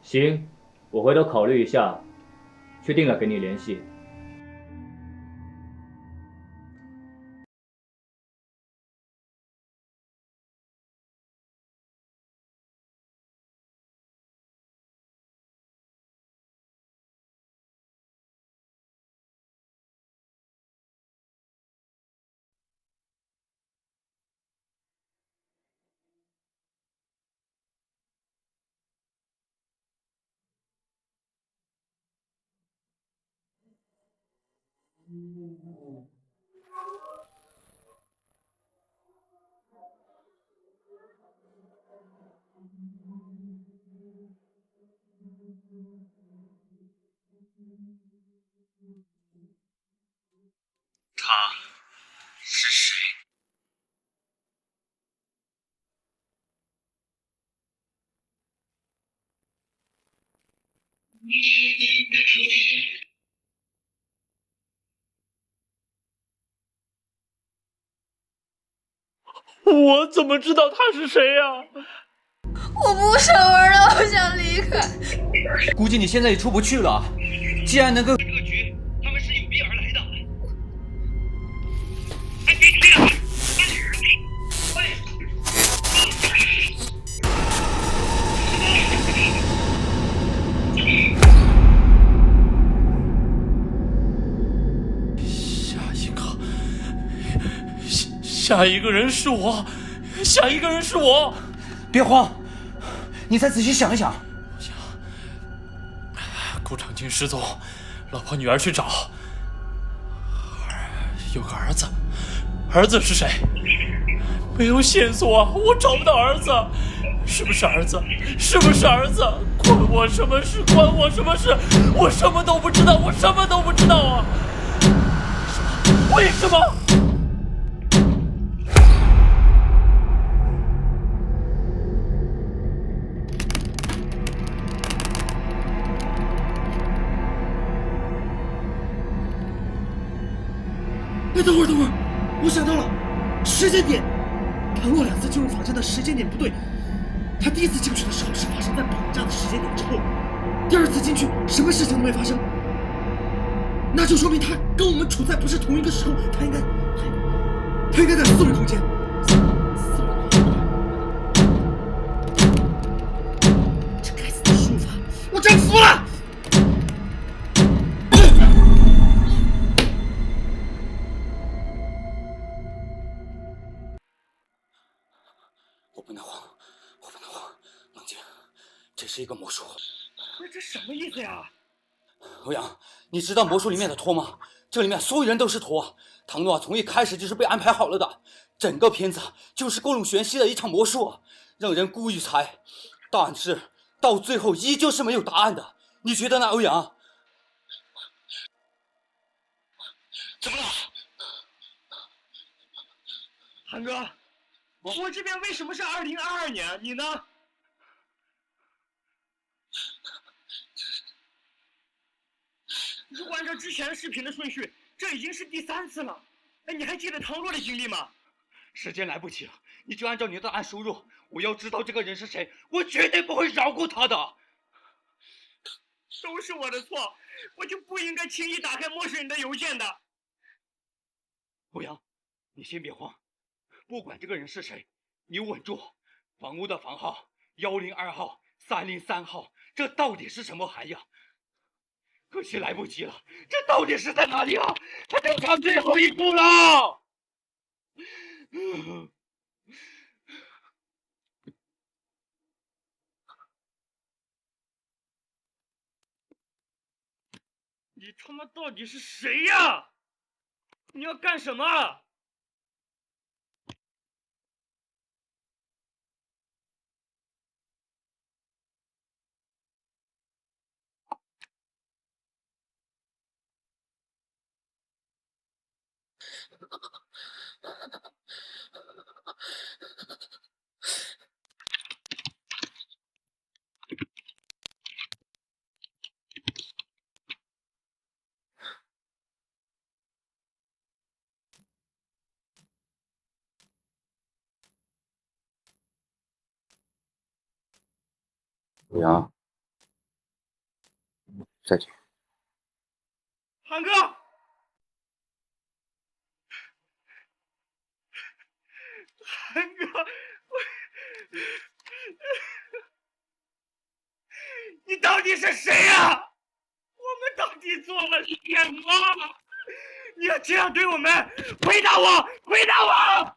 行，我回头考虑一下，确定了给你联系。他是谁？我怎么知道他是谁呀？我不想玩了，我想离开。估计你现在也出不去了。既然能够这个局，他们是有备而来的。下一个人是我，下一个人是我。别慌，你再仔细想一想。顾长青失踪，老婆女儿去找，有个儿子，儿子是谁？没有线索啊，我找不到儿子，是不是儿子？是不是儿子？关我什么事？关我什么事？我什么都不知道，我什么都不知道啊！为什么？哎，等会儿，我想到了，时间点，唐洛2次进入房间的时间点不对。他第一次进去的时候是发生在绑架的时间点之后，第2次进去什么事情都没发生，那就说明他跟我们处在不是同一个时空，他应该在4维空间。这该死的术法，我真服了！我不能慌，冷静，这是一个魔术。这什么意思呀？欧阳，你知道魔术里面的托吗？这里面所有人都是托，唐诺从一开始就是被安排好了的。整个片子就是故弄玄虚的一场魔术，让人故意猜，但是到最后依旧是没有答案的。你觉得呢，欧阳？怎么了？韩哥，我这边为什么是2022年？你呢？如果按照之前的视频的顺序，这已经是第3次了。哎，你还记得唐若的经历吗？时间来不及了，你就按照你的答案输入。我要知道这个人是谁，我绝对不会饶过他的。都是我的错，我就不应该轻易打开陌生人的邮件的。欧阳，你先别慌，不管这个人是谁，你稳住。房屋的房号102号、303号，这到底是什么含义啊？可惜来不及了，这到底是在哪里啊？他就差最后一步了。你他妈到底是谁呀？你要干什么？欧阳，再见。韩哥，韩哥，你到底是谁呀？我们到底做了什么？你要这样对我们？回答我！回答我！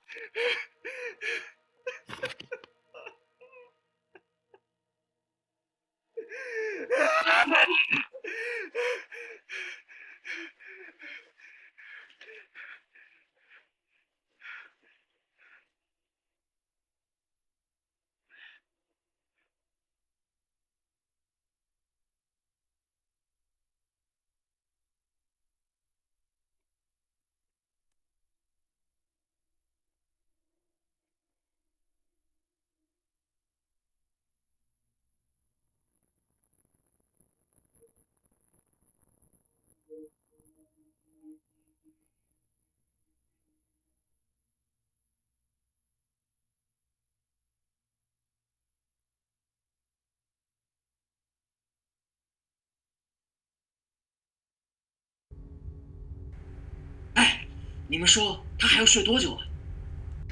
你们说他还要睡多久啊？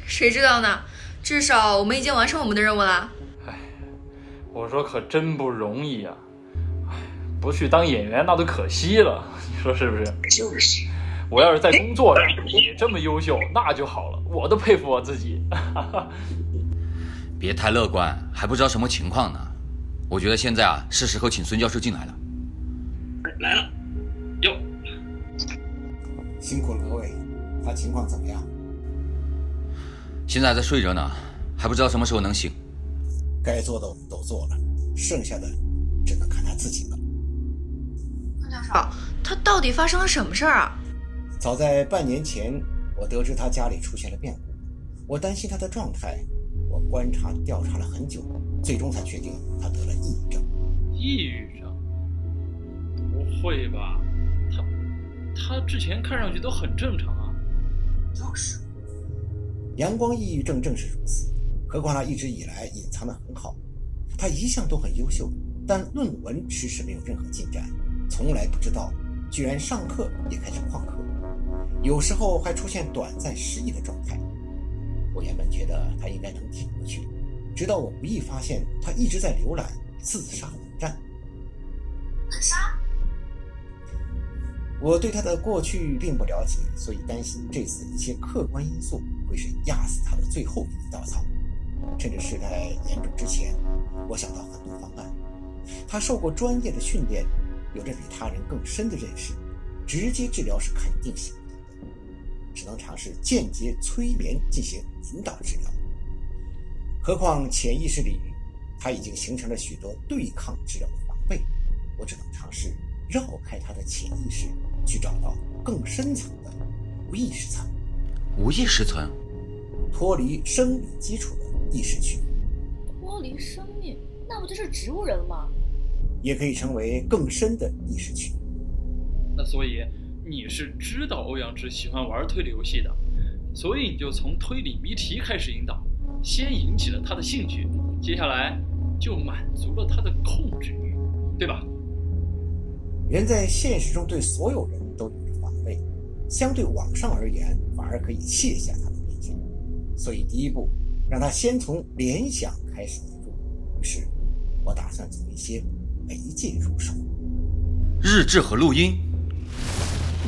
谁知道呢？至少我们已经完成我们的任务了。我说可真不容易啊！不去当演员那都可惜了，你说是不是？就是。我要是在工作上也这么优秀，那就好了，我都佩服我自己。别太乐观，还不知道什么情况呢。我觉得现在啊，是时候请孙教授进来了。来了，哟，辛苦了各位，他情况怎么样？现在还在睡着呢，还不知道什么时候能醒。该做的我们都做了，剩下的只能看他自己了。孙教授，他到底发生了什么事儿啊？早在半年前，我得知他家里出现了变故，我担心他的状态，我观察调查了很久，最终才确定他得了抑郁症。抑郁症？不会吧？他之前看上去都很正常啊。就是。阳光抑郁症正是如此，何况他一直以来隐藏得很好，他一向都很优秀，但论文迟迟没有任何进展，从来不知道居然上课也开始旷课，有时候还出现短暂失忆的状态。我原本觉得他应该能挺过去，直到我无意发现他一直在浏览自杀网站。自杀？我对他的过去并不了解，所以担心这次一些客观因素会是压死他的最后一根稻草。趁着事态严重之前，我想到很多方案。他受过专业的训练，有着比他人更深的认识，直接治疗是肯定行不通的，只能尝试间接催眠进行引导治疗。何况潜意识里他已经形成了许多对抗治疗的防备，我只能尝试绕开他的潜意识，去找到更深层的无意识层。无意识层？脱离生理基础的意识区。脱离生命，那不就是植物人了吗？也可以成为更深的意识区。那所以你是知道欧阳直喜欢玩推理游戏的，所以你就从推理谜题开始引导，先引起了他的兴趣，接下来就满足了他的控制欲，对吧？人在现实中对所有人都有着防备，相对网上而言，反而可以卸下他的面具。所以第一步，让他先从联想开始引入。于是，我打算从一些媒介入手。日志和录音，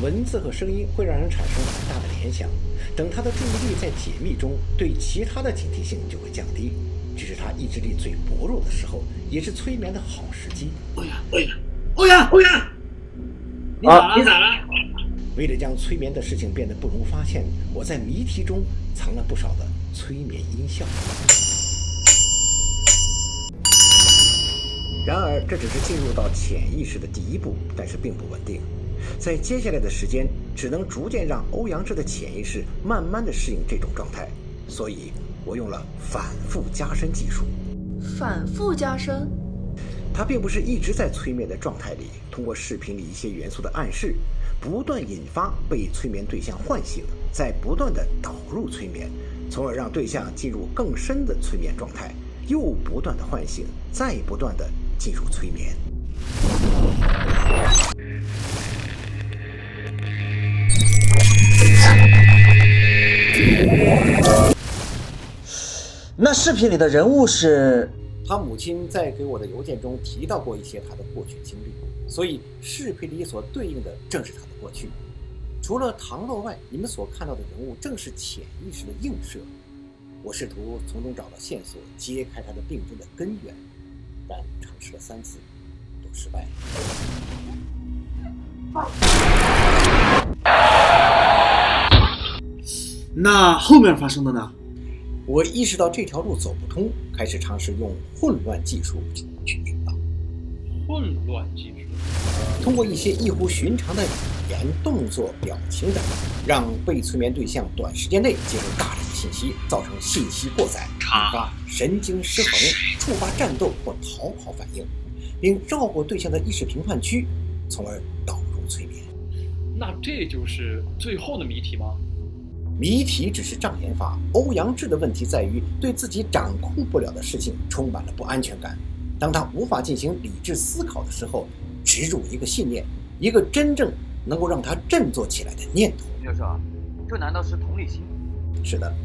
文字和声音会让人产生很大的联想，等他的注意力在解密中，对其他的警惕性就会降低。这是他意志力最薄弱的时候，也是催眠的好时机。欧阳，你咋了？为了将催眠的事情变得不容发现，我在谜题中藏了不少的催眠音效。然而，这只是进入到潜意识的第一步，但是并不稳定。在接下来的时间，只能逐渐让欧阳志的潜意识慢慢的适应这种状态。所以，我用了反复加深技术。反复加深？他并不是一直在催眠的状态里，通过视频里一些元素的暗示，不断引发被催眠对象唤醒，再不断的导入催眠，从而让对象进入更深的催眠状态，又不断的唤醒，再不断的进入催眠。那视频里的人物是？他母亲在给我的邮件中提到过一些他的过去经历，所以视频里所对应的正是他的过去。除了唐洛外，你们所看到的人物正是潜意识的映射。我试图从中找到线索，揭开他的病症的根源，但尝试了3次，都失败了。那后面发生的呢？我意识到这条路走不通，开始尝试用混乱技术去引导。混乱技术？通过一些异乎寻常的语言、动作、表情等，让被催眠对象短时间内接受大量信息，造成信息过载，引发神经失衡，触发战斗或逃跑反应，并绕过对象的意识评判区，从而导入催眠。那这就是最后的谜题吗？谜题只是障眼法。欧阳志的问题在于对自己掌控不了的事情充满了不安全感。当他无法进行理智思考的时候，植入一个信念，一个真正能够让他振作起来的念头。教授，这难道是同理心？是的，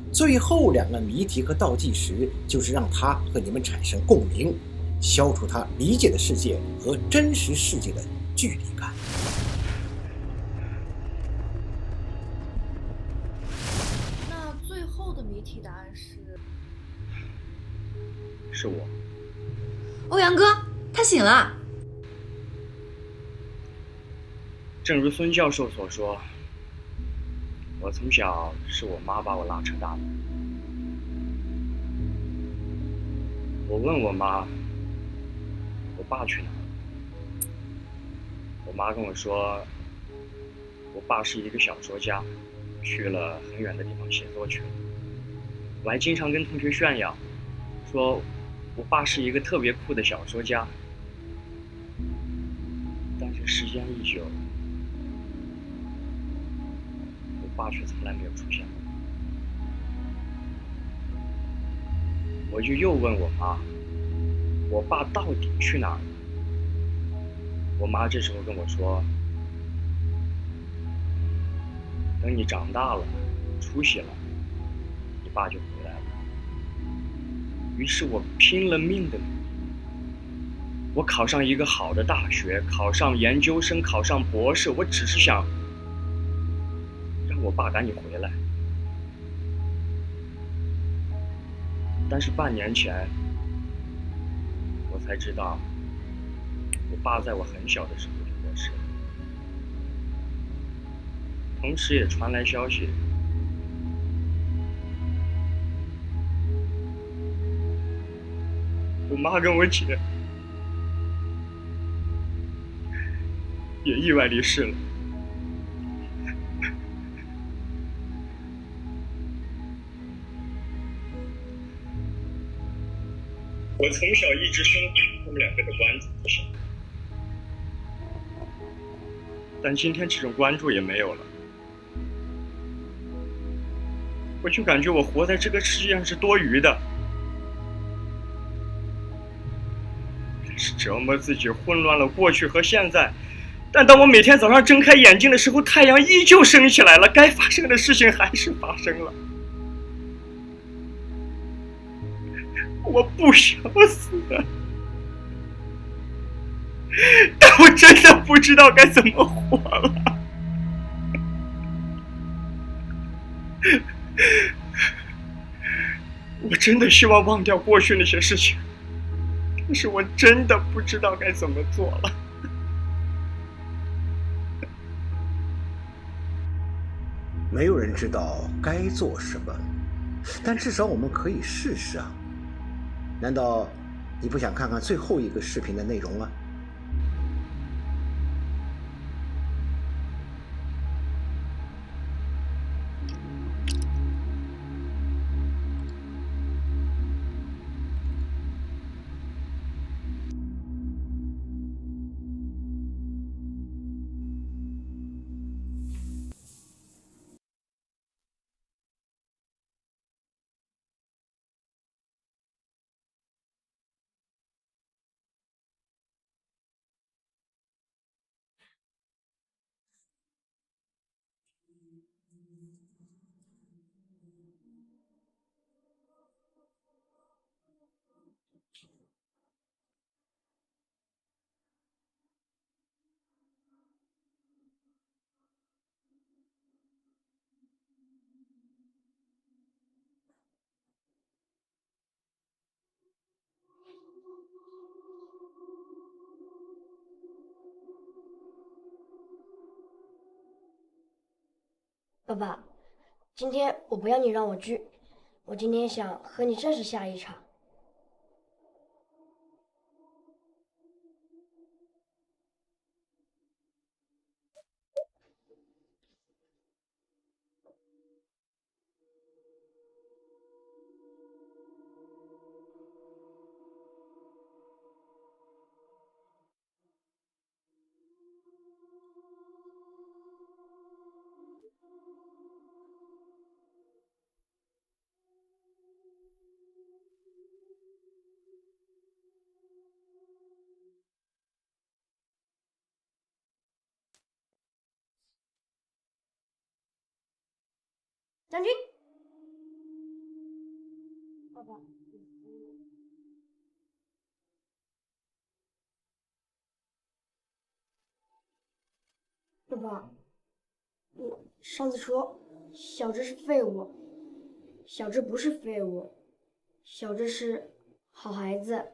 最后2个谜题和倒计时就是让他和你们产生共鸣，消除他理解的世界和真实世界的距离感。谜题答案是我。欧阳哥，他醒了。正如孙教授所说，我从小是我妈把我拉扯大的。我问我妈，我爸去哪儿？我妈跟我说，我爸是一个小说家，去了很远的地方写作去了。我还经常跟同学炫耀，说我爸是一个特别酷的小说家。但是时间一久，我爸却从来没有出现过。我就又问我妈，我爸到底去哪儿了？我妈这时候跟我说，等你长大了，出息了，你爸就回来了。于是我拼了命的努力，我考上一个好的大学，考上研究生，考上博士，我只是想让我爸赶紧回来。但是半年前，我才知道，我爸在我很小的时候就过世了。同时也传来消息，我妈跟我姐也意外离世了。我从小一直生活他们2个的关注不少，但今天这种关注也没有了，我就感觉我活在这个世界上是多余的。是折磨自己，混乱了过去和现在。但当我每天早上睁开眼睛的时候，太阳依旧升起来了，该发生的事情还是发生了。我不想死，但我真的不知道该怎么活了。我真的希望忘掉过去那些事情，但是我真的不知道该怎么做了。没有人知道该做什么，但至少我们可以试试啊。难道你不想看看最后一个视频的内容吗？爸爸，今天我不要你让我去，我今天想和你正式下一场。将军，爸爸，爸爸，你上次说小智是废物，小智不是废物，小智是好孩子。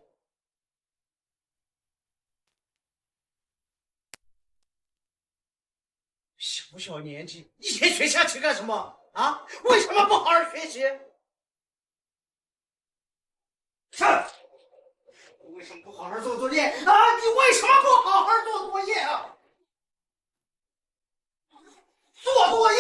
小年纪，你先学下去干什么啊？为什么不好好学习？你为什么不好好做作业啊？你为什么不好好做作业啊？做作业！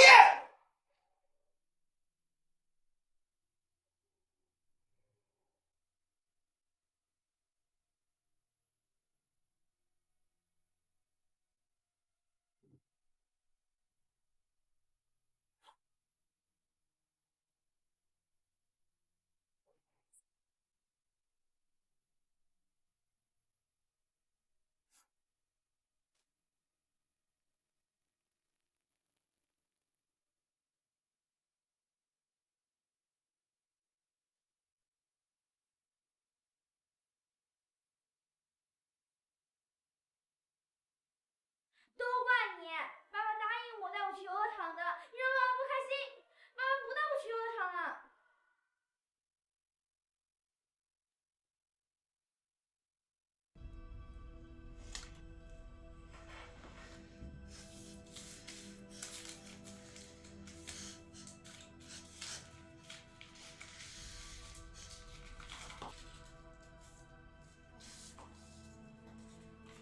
都怪你！爸爸答应我带我去游乐场的，你让爸爸不开心，爸爸不带我去游乐场了。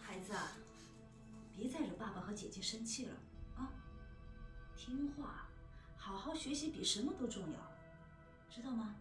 孩子啊，别再惹爸爸和姐姐生气了啊！听话，好好学习比什么都重要，知道吗？